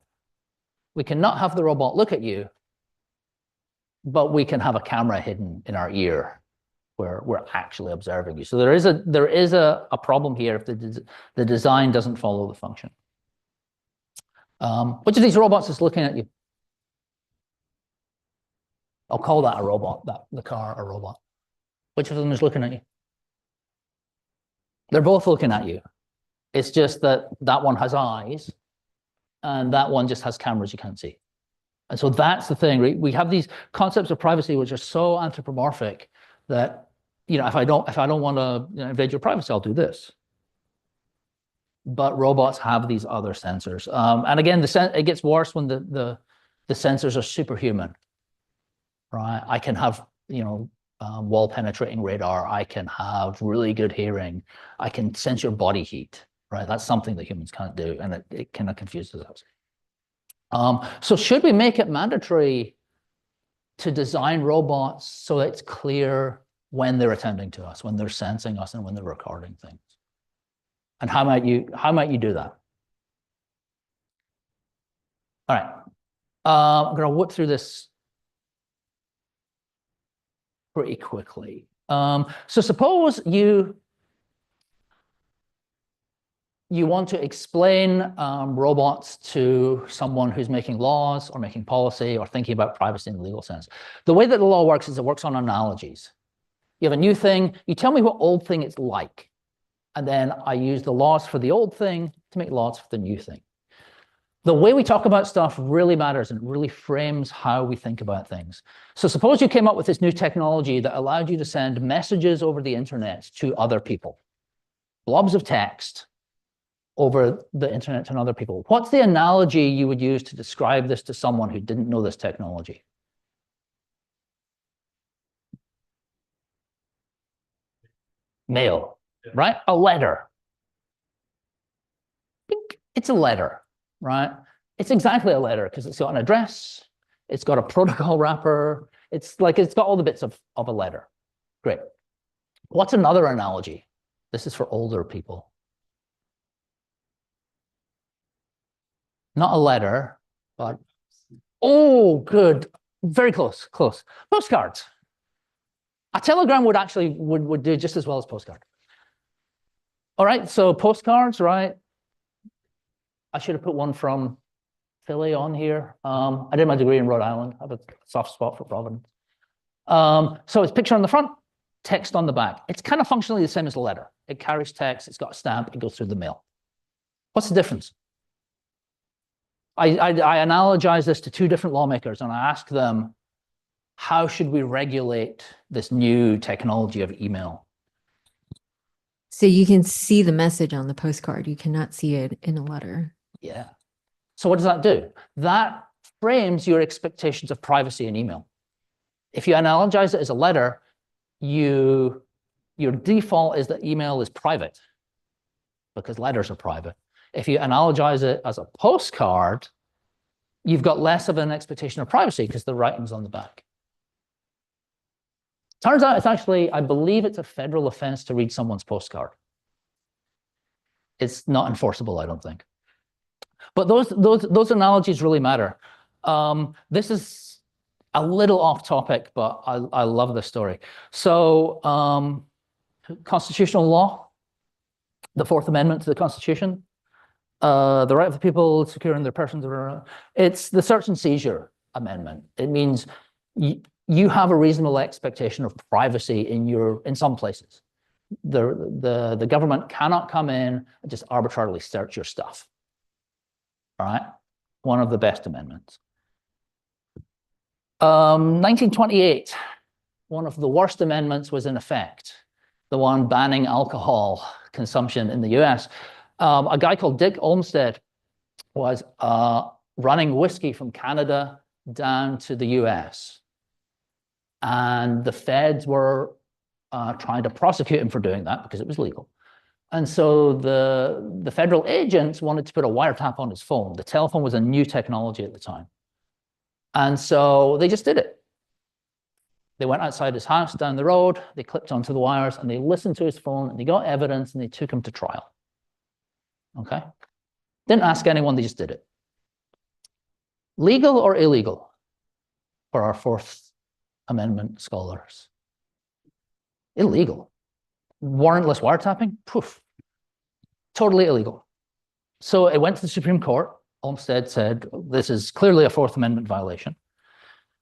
We cannot have the robot look at you, but we can have a camera hidden in our ear where we're actually observing you. So there is a problem here if the design doesn't follow the function. Which of these robots is looking at you? I'll call that a robot, the car a robot. Which of them is looking at you? They're both looking at you. It's just that that one has eyes and that one just has cameras you can't see. And so that's the thing. We have these concepts of privacy which are so anthropomorphic that, you know, if I don't want to invade your privacy, I'll do this. But robots have these other sensors. And again, it gets worse when the sensors are superhuman, right? I can have, wall penetrating radar. I can have really good hearing. I can sense your body heat, right? That's something that humans can't do, and it kind of confuses us. So should we make it mandatory to design robots so that it's clear when they're attending to us, when they're sensing us, and when they're recording things? And how might you do that? All right, I'm going to whip through this pretty quickly. So suppose you want to explain robots to someone who's making laws or making policy or thinking about privacy in the legal sense. The way that the law works is it works on analogies. You have a new thing, you tell me what old thing it's like, and then I use the laws for the old thing to make laws for the new thing. The way we talk about stuff really matters, and it really frames how we think about things. So suppose you came up with this new technology that allowed you to send messages over the internet to other people, blobs of text over the internet to other people. What's the analogy you would use to describe this to someone who didn't know this technology? Mail, right? A letter. It's a letter, right? It's exactly a letter because it's got an address, it's got a protocol wrapper, it's got all the bits of a letter. Great. What's another analogy? This is for older people. Not a letter, but oh, good. Very close, close. Postcards. A telegram would actually would do just as well as postcard. All right, so postcards, right? I should have put one from Philly on here. I did my degree in Rhode Island. I have a soft spot for Providence. So it's picture on the front, text on the back. It's kind of functionally the same as a letter. It carries text, it's got a stamp, it goes through the mail. What's the difference? I analogize this to two different lawmakers and I ask them, how should we regulate this new technology of email? So you can see the message on the postcard. You cannot see it in a letter. Yeah. So what does that do? That frames your expectations of privacy in email. If you analogize it as a letter, your default is that email is private because letters are private. If you analogize it as a postcard, you've got less of an expectation of privacy because the writing's on the back. Turns out it's actually, I believe it's a federal offense to read someone's postcard. It's not enforceable, I don't think. But those analogies really matter. This is a little off topic, but I love this story. So constitutional law, the Fourth Amendment to the Constitution, the right of the people securing their persons. It's the search and seizure amendment. It means you have a reasonable expectation of privacy in some places. The government cannot come in and just arbitrarily search your stuff. All right, one of the best amendments. 1928, one of the worst amendments was in effect, the one banning alcohol consumption in the US. A guy called Dick Olmsted was running whiskey from Canada down to the US. And the feds were trying to prosecute him for doing that because it was legal. And so the federal agents wanted to put a wiretap on his phone. The telephone was a new technology at the time. And so they just did it. They went outside his house down the road, they clipped onto the wires, and they listened to his phone, and they got evidence, and they took him to trial. Okay? Didn't ask anyone, they just did it. Legal or illegal for our Fourth Amendment scholars? Illegal. Warrantless wiretapping? Poof. Totally illegal. So it went to the Supreme Court. Olmsted said, this is clearly a Fourth Amendment violation.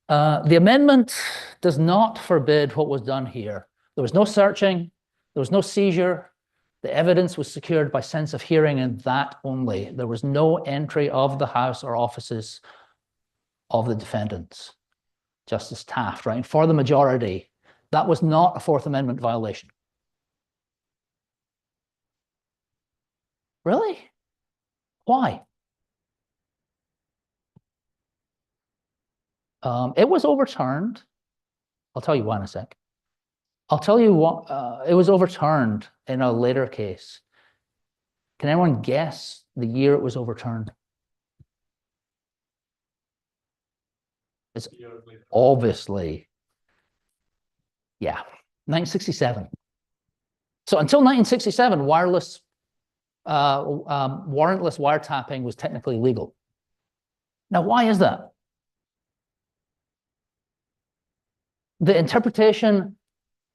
The amendment does not forbid what was done here. There was no searching, there was no seizure. The evidence was secured by sense of hearing and that only. There was no entry of the house or offices of the defendants. Justice Taft, right? For the majority, that was not a Fourth Amendment violation. Really? Why? It was overturned. I'll tell you why in a sec. I'll tell you what, it was overturned in a later case. Can anyone guess the year it was overturned? It's obviously, yeah, 1967. So until 1967, warrantless wiretapping was technically legal. Now, why is that? The interpretation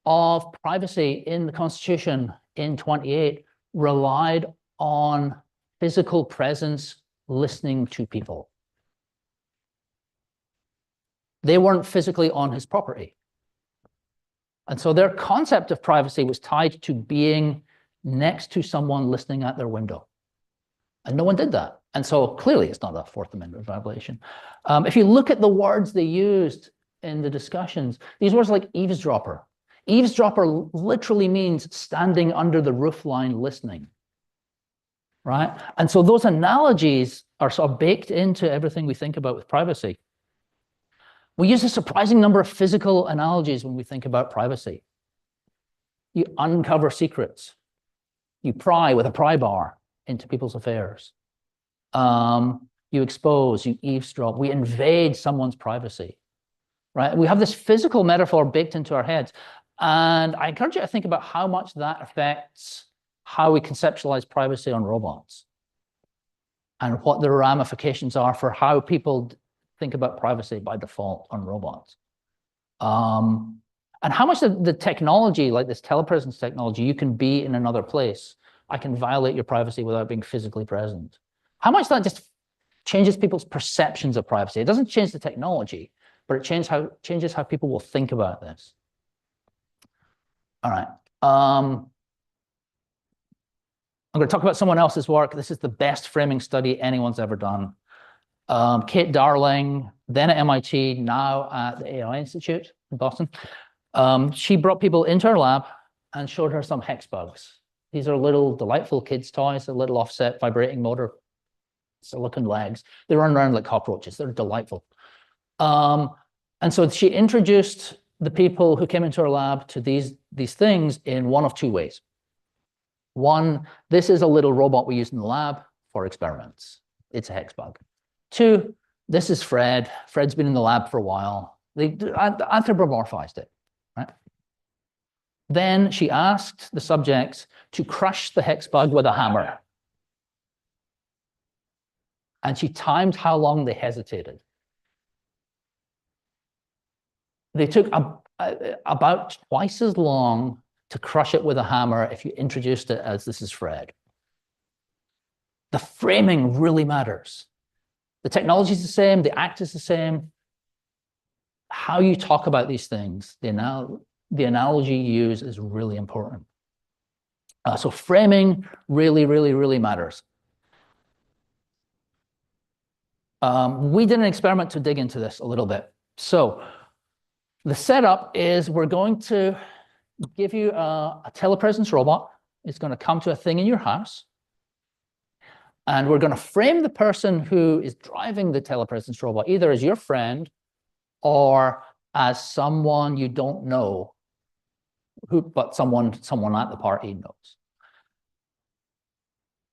of privacy in the Constitution in 28 relied on physical presence listening to people. They weren't physically on his property. And so their concept of privacy was tied to being next to someone listening at their window. And no one did that. And so clearly it's not a Fourth Amendment violation. If you look at the words they used in the discussions, these words like eavesdropper. Eavesdropper literally means standing under the roofline listening, right? And so those analogies are sort of baked into everything we think about with privacy. We use a surprising number of physical analogies when we think about privacy. You uncover secrets. You pry with a pry bar into people's affairs. You expose, you eavesdrop, we invade someone's privacy, right? We have this physical metaphor baked into our heads. And I encourage you to think about how much that affects how we conceptualize privacy on robots and what the ramifications are for how people think about privacy by default on robots. And how much of the technology, like this telepresence technology, you can be in another place. I can violate your privacy without being physically present. How much that just changes people's perceptions of privacy. It doesn't change the technology, but it changes how people will think about this. All right. I'm going to talk about someone else's work. This is the best framing study anyone's ever done. Kate Darling, then at MIT, now at the AI Institute in Boston. She brought people into her lab and showed her some hex bugs. These are little delightful kids' toys, a little offset vibrating motor, silicon legs. They run around like cockroaches. They're delightful. And so she introduced the people who came into her lab to these things in one of two ways. One, this is a little robot we use in the lab for experiments. It's a hex bug. Two, this is Fred. Fred's been in the lab for a while. They anthropomorphized it, right? Then she asked the subjects to crush the hex bug with a hammer. And she timed how long they hesitated. They took about twice as long to crush it with a hammer if you introduced it as this is Fred. The framing really matters. The technology is the same, the act is the same. How you talk about these things, the analogy you use is really important. So framing really, really, really matters. We did an experiment to dig into this a little bit. So the setup is we're going to give you a telepresence robot. It's going to come to a thing in your house. And we're going to frame the person who is driving the telepresence robot either as your friend or as someone you don't know, but someone at the party knows.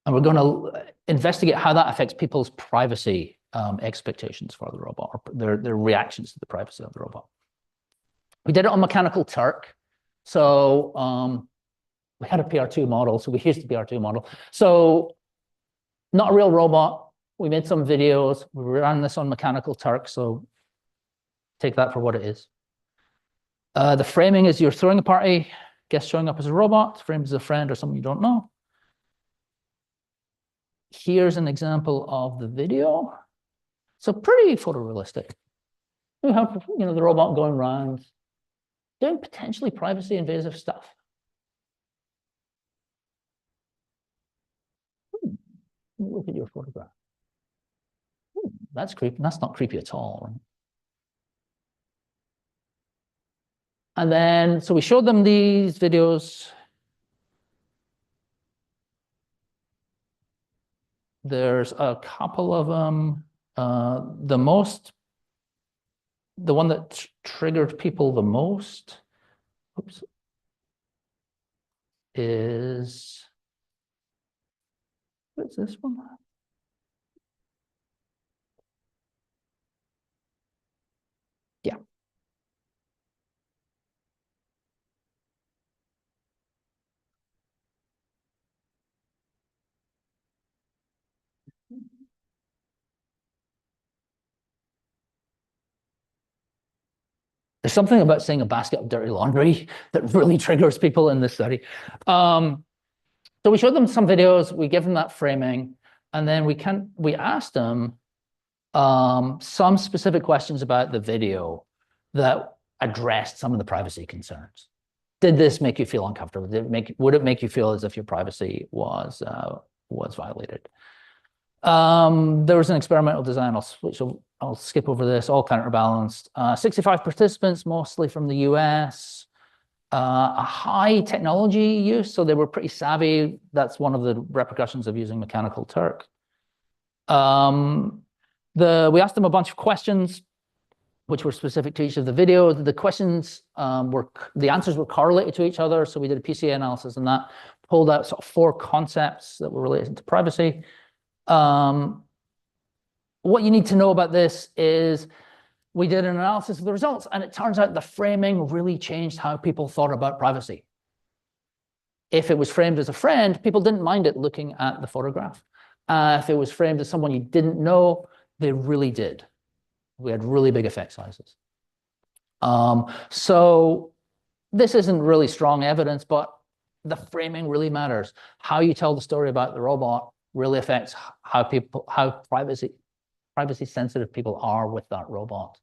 And we're going to investigate how that affects people's privacy expectations for the robot, or their reactions to the privacy of the robot. We did it on Mechanical Turk. So we had a PR2 model, so we used the PR2 model. So not a real robot. We made some videos. We ran this on Mechanical Turk, so take that for what it is. The framing is you're throwing a party, guest showing up as a robot, framed as a friend or someone you don't know. Here's an example of the video. So pretty photorealistic. We have, the robot going around, doing potentially privacy invasive stuff. Look at your photograph. That's creepy. That's not creepy at all, right? And then, so we showed them these videos. There's a couple of them. The one that triggered people the most, is, what's this one? Yeah. There's something about seeing a basket of dirty laundry that really triggers people in this study. So we showed them some videos, we give them that framing, and then we asked them some specific questions about the video that addressed some of the privacy concerns. Did this make you feel uncomfortable? Would it make you feel as if your privacy was violated? There was an experimental design, I'll skip over this, all counterbalanced. 65 participants, mostly from the US. A high technology use, so they were pretty savvy. That's one of the repercussions of using Mechanical Turk. We asked them a bunch of questions, which were specific to each of the videos. The questions the answers were correlated to each other, so we did a PCA analysis on that, pulled out sort of 4 concepts that were related to privacy. What you need to know about this is we did an analysis of the results, and it turns out the framing really changed how people thought about privacy. If it was framed as a friend, people didn't mind it looking at the photograph. If it was framed as someone you didn't know, they really did. We had really big effect sizes. So this isn't really strong evidence, but the framing really matters. How you tell the story about the robot really affects how privacy sensitive people are with that robot.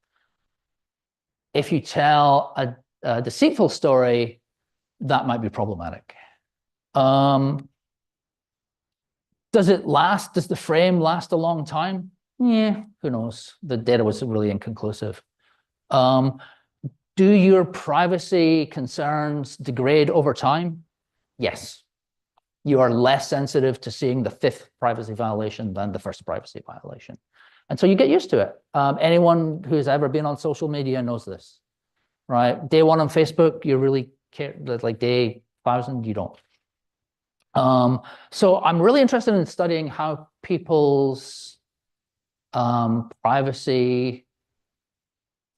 If you tell a deceitful story, that might be problematic. Does it last? Does the frame last a long time? Yeah, who knows? The data was really inconclusive. Do your privacy concerns degrade over time? Yes. You are less sensitive to seeing the 5th privacy violation than the 1st privacy violation. And so you get used to it. Anyone who's ever been on social media knows this, right? Day 1 on Facebook, you really care, like day 1,000, you don't. So I'm really interested in studying how people's privacy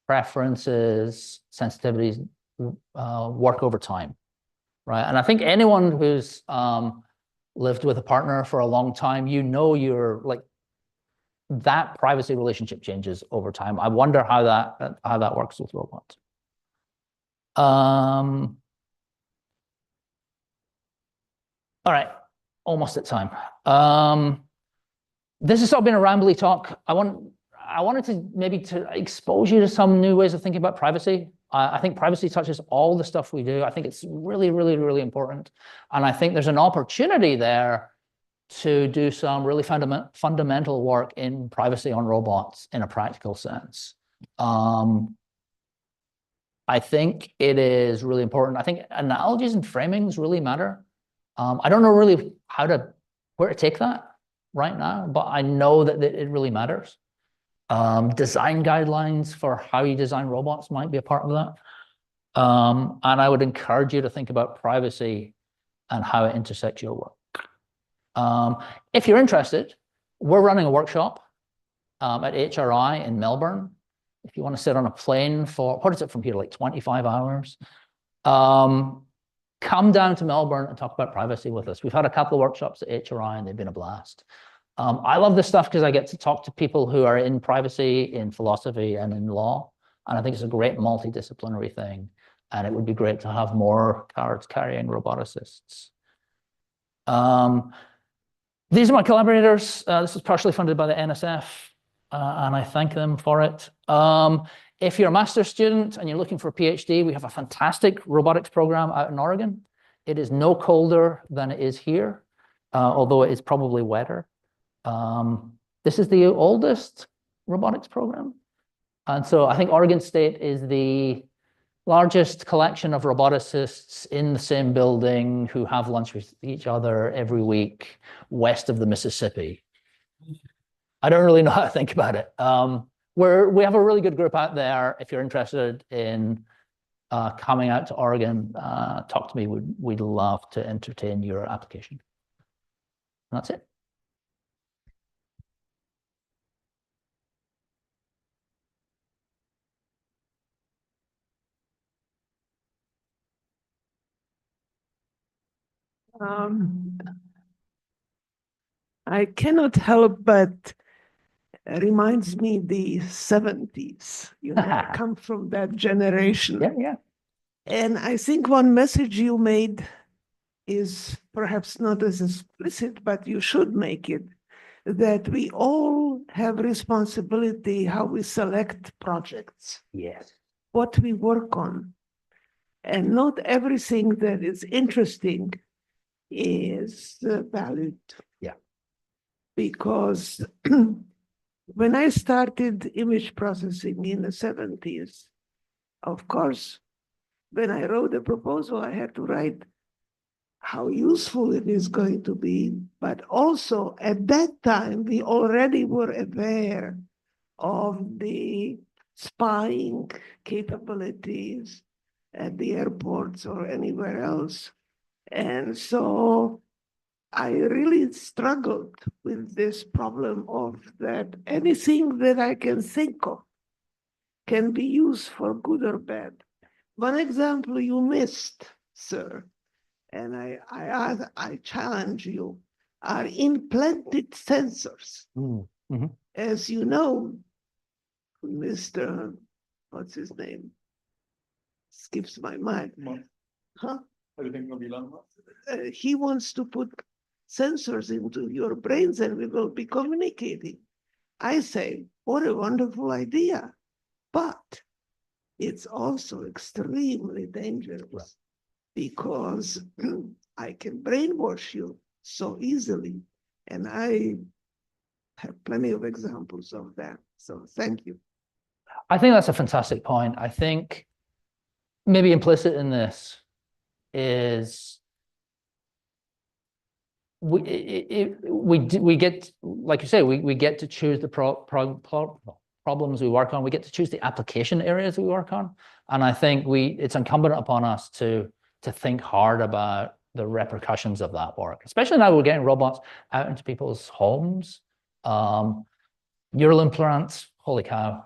preferences, sensitivities work over time, right? And I think anyone who's lived with a partner for a long time, you know, you're like, that privacy relationship changes over time. I wonder how that works with robots. All right, almost at time. This has sort of been a rambly talk. I wanted to maybe to expose you to some new ways of thinking about privacy. I think privacy touches all the stuff we do. I think it's really, really, really important. And I think there's an opportunity there to do some really fundamental work in privacy on robots in a practical sense. I think it is really important. I think analogies and framings really matter. I don't know really where to take that right now, but I know that it really matters. Design guidelines for how you design robots might be a part of that. And I would encourage you to think about privacy and how it intersects your work. If you're interested, we're running a workshop at HRI in Melbourne. If you want to sit on a plane for, what is it from here, like 25 hours? Come down to Melbourne and talk about privacy with us. We've had a couple of workshops at HRI and they've been a blast. I love this stuff because I get to talk to people who are in privacy, in philosophy, and in law. And I think it's a great multidisciplinary thing. And it would be great to have more cards-carrying roboticists. These are my collaborators. This was partially funded by the NSF, and I thank them for it. If you're a master's student and you're looking for a PhD, we have a fantastic robotics program out in Oregon. It is no colder than it is here, although it is probably wetter. This is the oldest robotics program. And so I think Oregon State is the largest collection of roboticists in the same building who have lunch with each other every week west of the Mississippi. I don't really know how to think about it. We have a really good group out there. If you're interested in coming out to Oregon, talk to me. We'd love to entertain your application. And that's it. I cannot help but reminds me the 70s. You know, I come from that generation. Yeah. And I think one message you made is perhaps not as explicit, but you should make it, that we all have responsibility how we select projects. Yes. What we work on. And not everything that is interesting is valued. Yeah. Because when I started image processing in the 70s, of course, when I wrote the proposal, I had to write how useful it is going to be. But also at that time, we already were aware of the spying capabilities at the airports or anywhere else. And so I really struggled with this problem of that anything that I can think of can be used for good or bad. One example you missed, sir, and I challenge you, are implanted sensors. As you know, Mr. What's his name? Skips my mind. Huh? He wants to put sensors into your brains and we will be communicating. I say, what a wonderful idea. But it's also extremely dangerous because I can brainwash you so easily. And I have plenty of examples of that. So thank you. I think that's a fantastic point. I think maybe implicit in this is we get, like you say, we get to choose the problems we work on. We get to choose the application areas we work on. And I think it's incumbent upon us to think hard about the repercussions of that work, especially now we're getting robots out into people's homes. Neural implants, holy cow.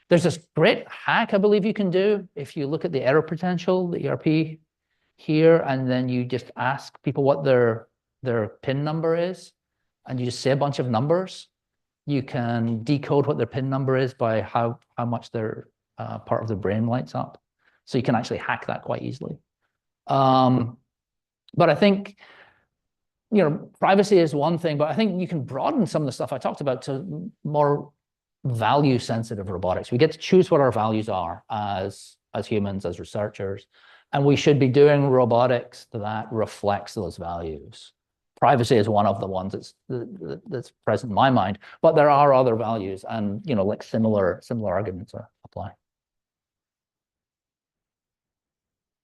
There's this great hack I believe you can do if you look at the error potential, the ERP here, and then you just ask people what their PIN number is, and you just say a bunch of numbers. You can decode what their PIN number is by how much their part of the brain lights up. So you can actually hack that quite easily. But I think, privacy is one thing, but I think you can broaden some of the stuff I talked about to more value-sensitive robotics. We get to choose what our values are as humans, as researchers, and we should be doing robotics that reflects those values. Privacy is one of the ones that's present in my mind, but there are other values, and like similar arguments apply.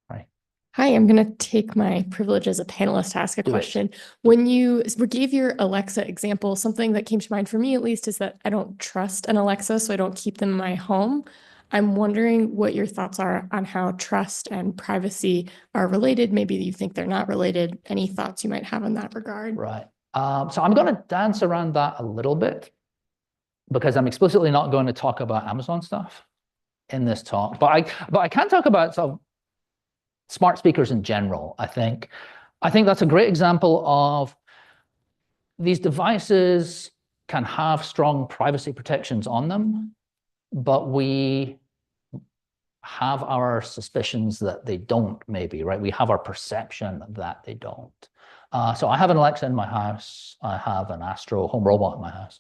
Right. Hi, I'm going to take my privilege as a panelist to ask a question. When you gave your Alexa example, something that came to mind for me at least is that I don't trust an Alexa, so I don't keep them in my home. I'm wondering what your thoughts are on how trust and privacy are related. Maybe you think they're not related. Any thoughts you might have in that regard? Right. So I'm going to dance around that a little bit because I'm explicitly not going to talk about Amazon stuff in this talk, but I can talk about sort of smart speakers in general. I think that's a great example of these devices can have strong privacy protections on them, but we have our suspicions that they don't, maybe, right? We have our perception that they don't. So I have an Alexa in my house. I have an Astro home robot in my house.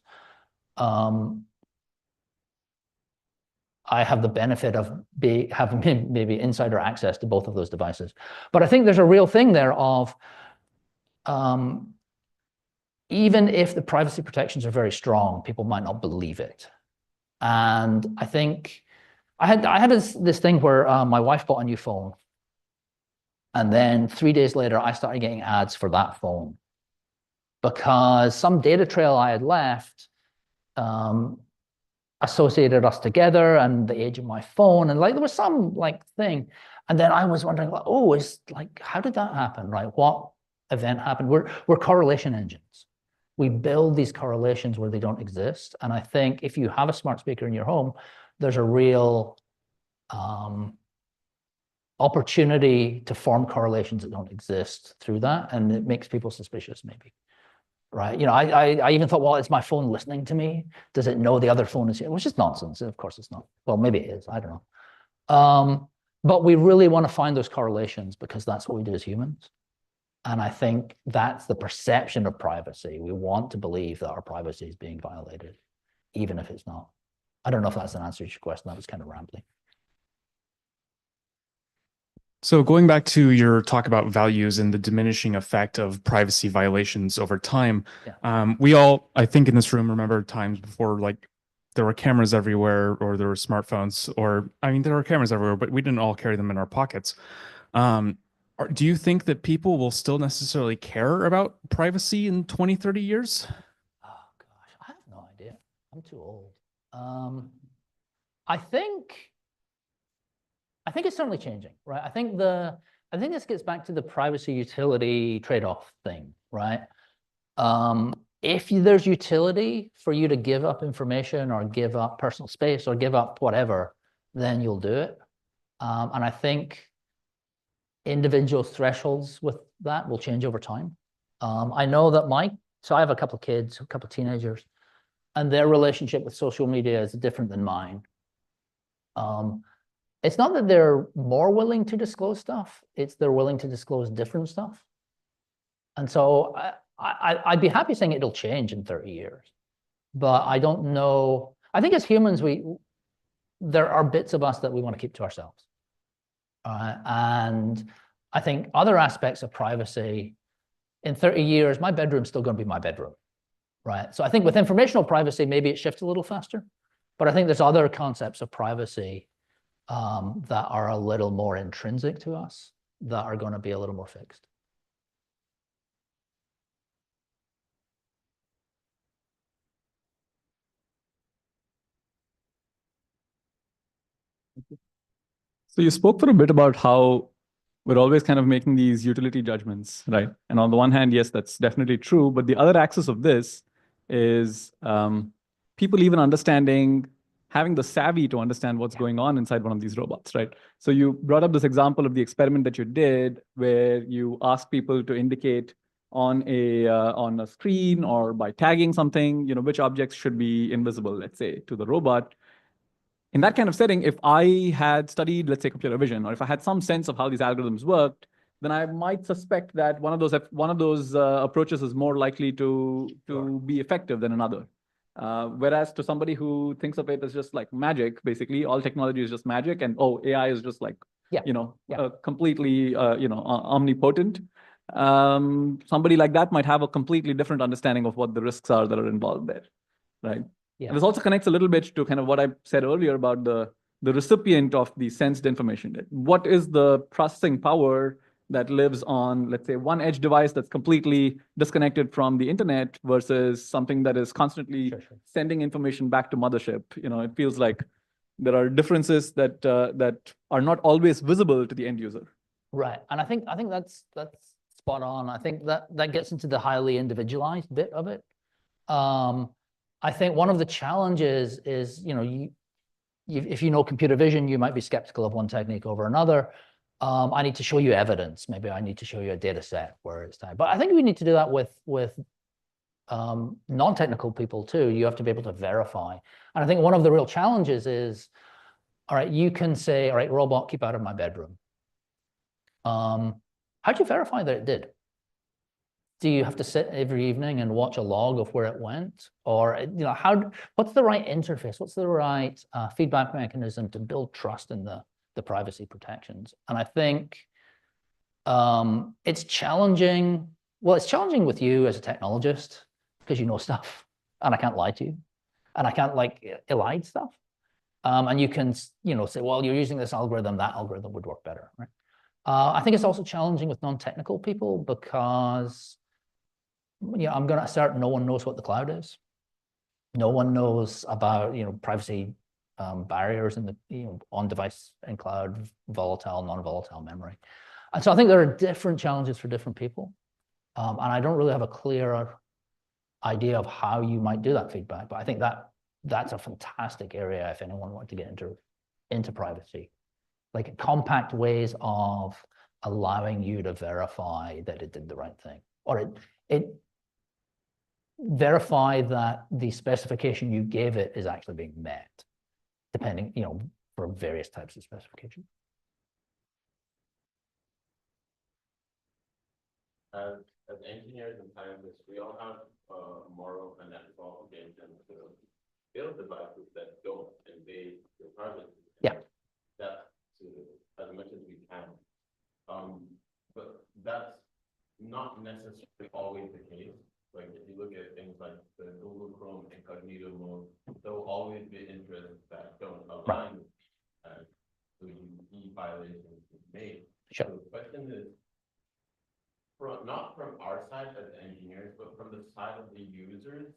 I have the benefit of having maybe insider access to both of those devices. But I think there's a real thing there of even if the privacy protections are very strong, people might not believe it. And I think I had this thing where my wife bought a new phone. And then 3 days later, I started getting ads for that phone because some data trail I had left associated us together and the age of my phone. And there was some thing. And then I was wondering, how did that happen, right? What event happened? We're correlation engines. We build these correlations where they don't exist. And I think if you have a smart speaker in your home, there's a real opportunity to form correlations that don't exist through that. And it makes people suspicious, maybe. Right. I even thought, well, is my phone listening to me? Does it know the other phone is here? Which is nonsense. Of course it's not. Well, maybe it is. I don't know. But we really want to find those correlations because that's what we do as humans. And I think that's the perception of privacy. We want to believe that our privacy is being violated, even if it's not. I don't know if that's an answer to your question. That was kind of rambling. So going back to your talk about values and the diminishing effect of privacy violations over time, we all, I think in this room, remember times before, there were cameras everywhere, or there were smartphones, or there were cameras everywhere, but we didn't all carry them in our pockets. Do you think that people will still necessarily care about privacy in 20, 30 years? Oh, gosh, I have no idea. I'm too old. I think it's certainly changing, right? I think the I think this gets back to the privacy utility trade-off thing, right? If there's utility for you to give up information or give up personal space or give up whatever, then you'll do it. And I think individual thresholds with that will change over time. I know that so I have a couple of kids, a couple of teenagers, and their relationship with social media is different than mine. It's not that they're more willing to disclose stuff, it's they're willing to disclose different stuff. And so I'd be happy saying it'll change in 30 years, but I don't know. I think as humans, there are bits of us that we want to keep to ourselves. And I think other aspects of privacy, in 30 years, my bedroom's still going to be my bedroom, right? So I think with informational privacy, maybe it shifts a little faster, but I think there's other concepts of privacy that are a little more intrinsic to us that are going to be a little more fixed. So you spoke for a bit about how we're always kind of making these utility judgments, right? And on the one hand, yes, that's definitely true. But the other axis of this is people even understanding, having the savvy to understand what's going on inside one of these robots, right? So you brought up this example of the experiment that you did where you asked people to indicate on a screen or by tagging something, which objects should be invisible, let's say, to the robot. In that kind of setting, if I had studied, let's say, computer vision, or if I had some sense of how these algorithms worked, then I might suspect that one of those approaches is more likely to be effective than another. Whereas to somebody who thinks of it as just like magic, basically, all technology is just magic, and AI is just like, completely, omnipotent. Somebody like that might have a completely different understanding of what the risks are that are involved there, right? Yeah. This also connects a little bit to kind of what I said earlier about the recipient of the sensed information. What is the processing power that lives on, let's say, one edge device that's completely disconnected from the internet versus something that is constantly sending information back to mothership? It feels like there are differences that are not always visible to the end user. Right, and I think that's spot on. I think that gets into the highly individualized bit of it. I think one of the challenges is, if you know computer vision, you might be skeptical of one technique over another. I need to show you evidence. Maybe I need to show you a data set where it's time. But I think we need to do that with non-technical people too. You have to be able to verify. And I think one of the real challenges is, all right, you can say, all right, robot, keep out of my bedroom. How do you verify that it did? Do you have to sit every evening and watch a log of where it went? Or, what's the right interface? What's the right feedback mechanism to build trust in the privacy protections? And I think it's challenging. Well, it's challenging with you as a technologist because you know stuff and I can't lie to you and I can't elide stuff. And you can, say, well, you're using this algorithm, that algorithm would work better, right? I think it's also challenging with non-technical people because I'm going to assert no one knows what the cloud is. No one knows about privacy barriers in the on-device and cloud, volatile, non-volatile memory. And so I think there are different challenges for different people. And I don't really have a clear idea of how you might do that feedback. But I think that's a fantastic area if anyone wanted to get into privacy. Like compact ways of allowing you to verify that it did the right thing, or it verify that the specification you gave it is actually being met, depending, for various types of specifications. As engineers and scientists, we all have moral and ethical obligations to build devices that don't invade your privacy. Yeah. That as much as we can. But that's not necessarily always the case. Like if you look at things like the Google Chrome incognito mode, there will always be interests that don't align with so you see violations made. Sure. So the question is, not from our side as engineers, but from the side of the users,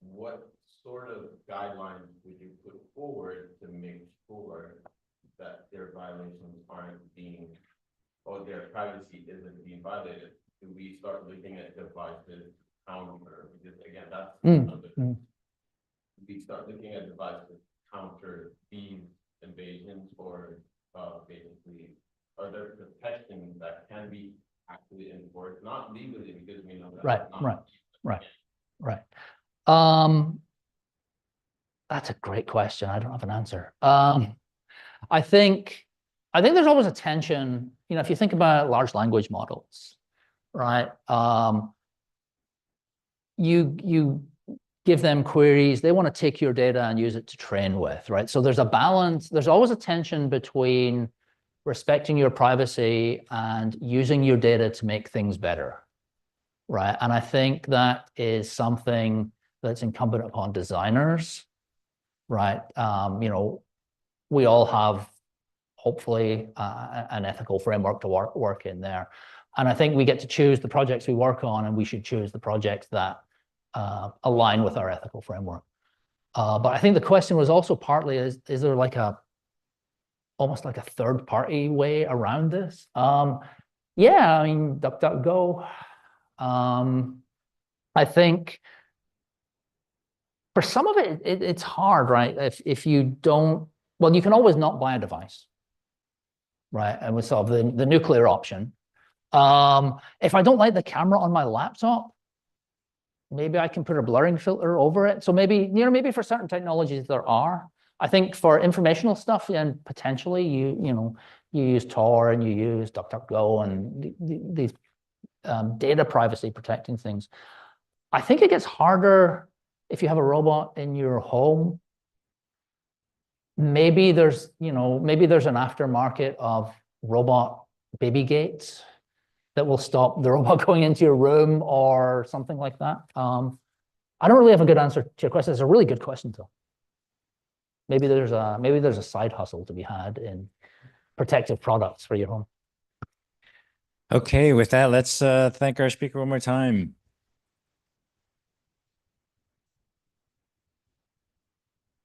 what sort of guidelines would you put forward to make sure that their violations aren't being, or privacy isn't being violated, do we start looking at devices counter? Because again, that's we start looking at devices counter these invasions, or basically other protections that can be actually enforced, not legally, because we know that Right. That's a great question. I don't have an answer. I think there's always a tension, if you think about large language models, right? You give them queries, they want to take your data and use it to train with, right? So there's a balance, there's always a tension between respecting your privacy and using your data to make things better, right? And I think that is something that's incumbent upon designers, right? We all have, hopefully, an ethical framework to work in there. And I think we get to choose the projects we work on, and we should choose the projects that align with our ethical framework. But I think the question was also partly, is there like almost like a third-party way around this? Yeah, I mean, DuckDuckGo. I think for some of it, it's hard, right? If you don't, well, you can always not buy a device, right? And we saw the nuclear option. If I don't like the camera on my laptop, maybe I can put a blurring filter over it. So maybe, maybe for certain technologies there are. I think for informational stuff, and potentially you use Tor and you use DuckDuckGo and these data privacy protecting things. I think it gets harder if you have a robot in your home. Maybe there's an aftermarket of robot baby gates that will stop the robot going into your room or something like that. I don't really have a good answer to your question. It's a really good question, though. Maybe there's a side hustle to be had in protective products for your home. Okay, with that, let's thank our speaker one more time.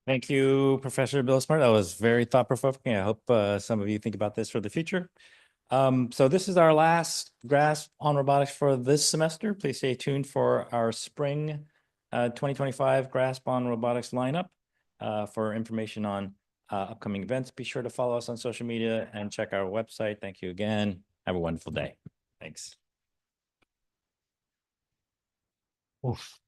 Thank you, Professor Bill Smart. That was very thought-provoking. I hope some of you think about this for the future. So this is our last Grasp on Robotics for this semester. Please stay tuned for our spring 2025 Grasp on Robotics lineup for information on upcoming events. Be sure to follow us on social media and check our website. Thank you again. Have a wonderful day. Thanks. Oof.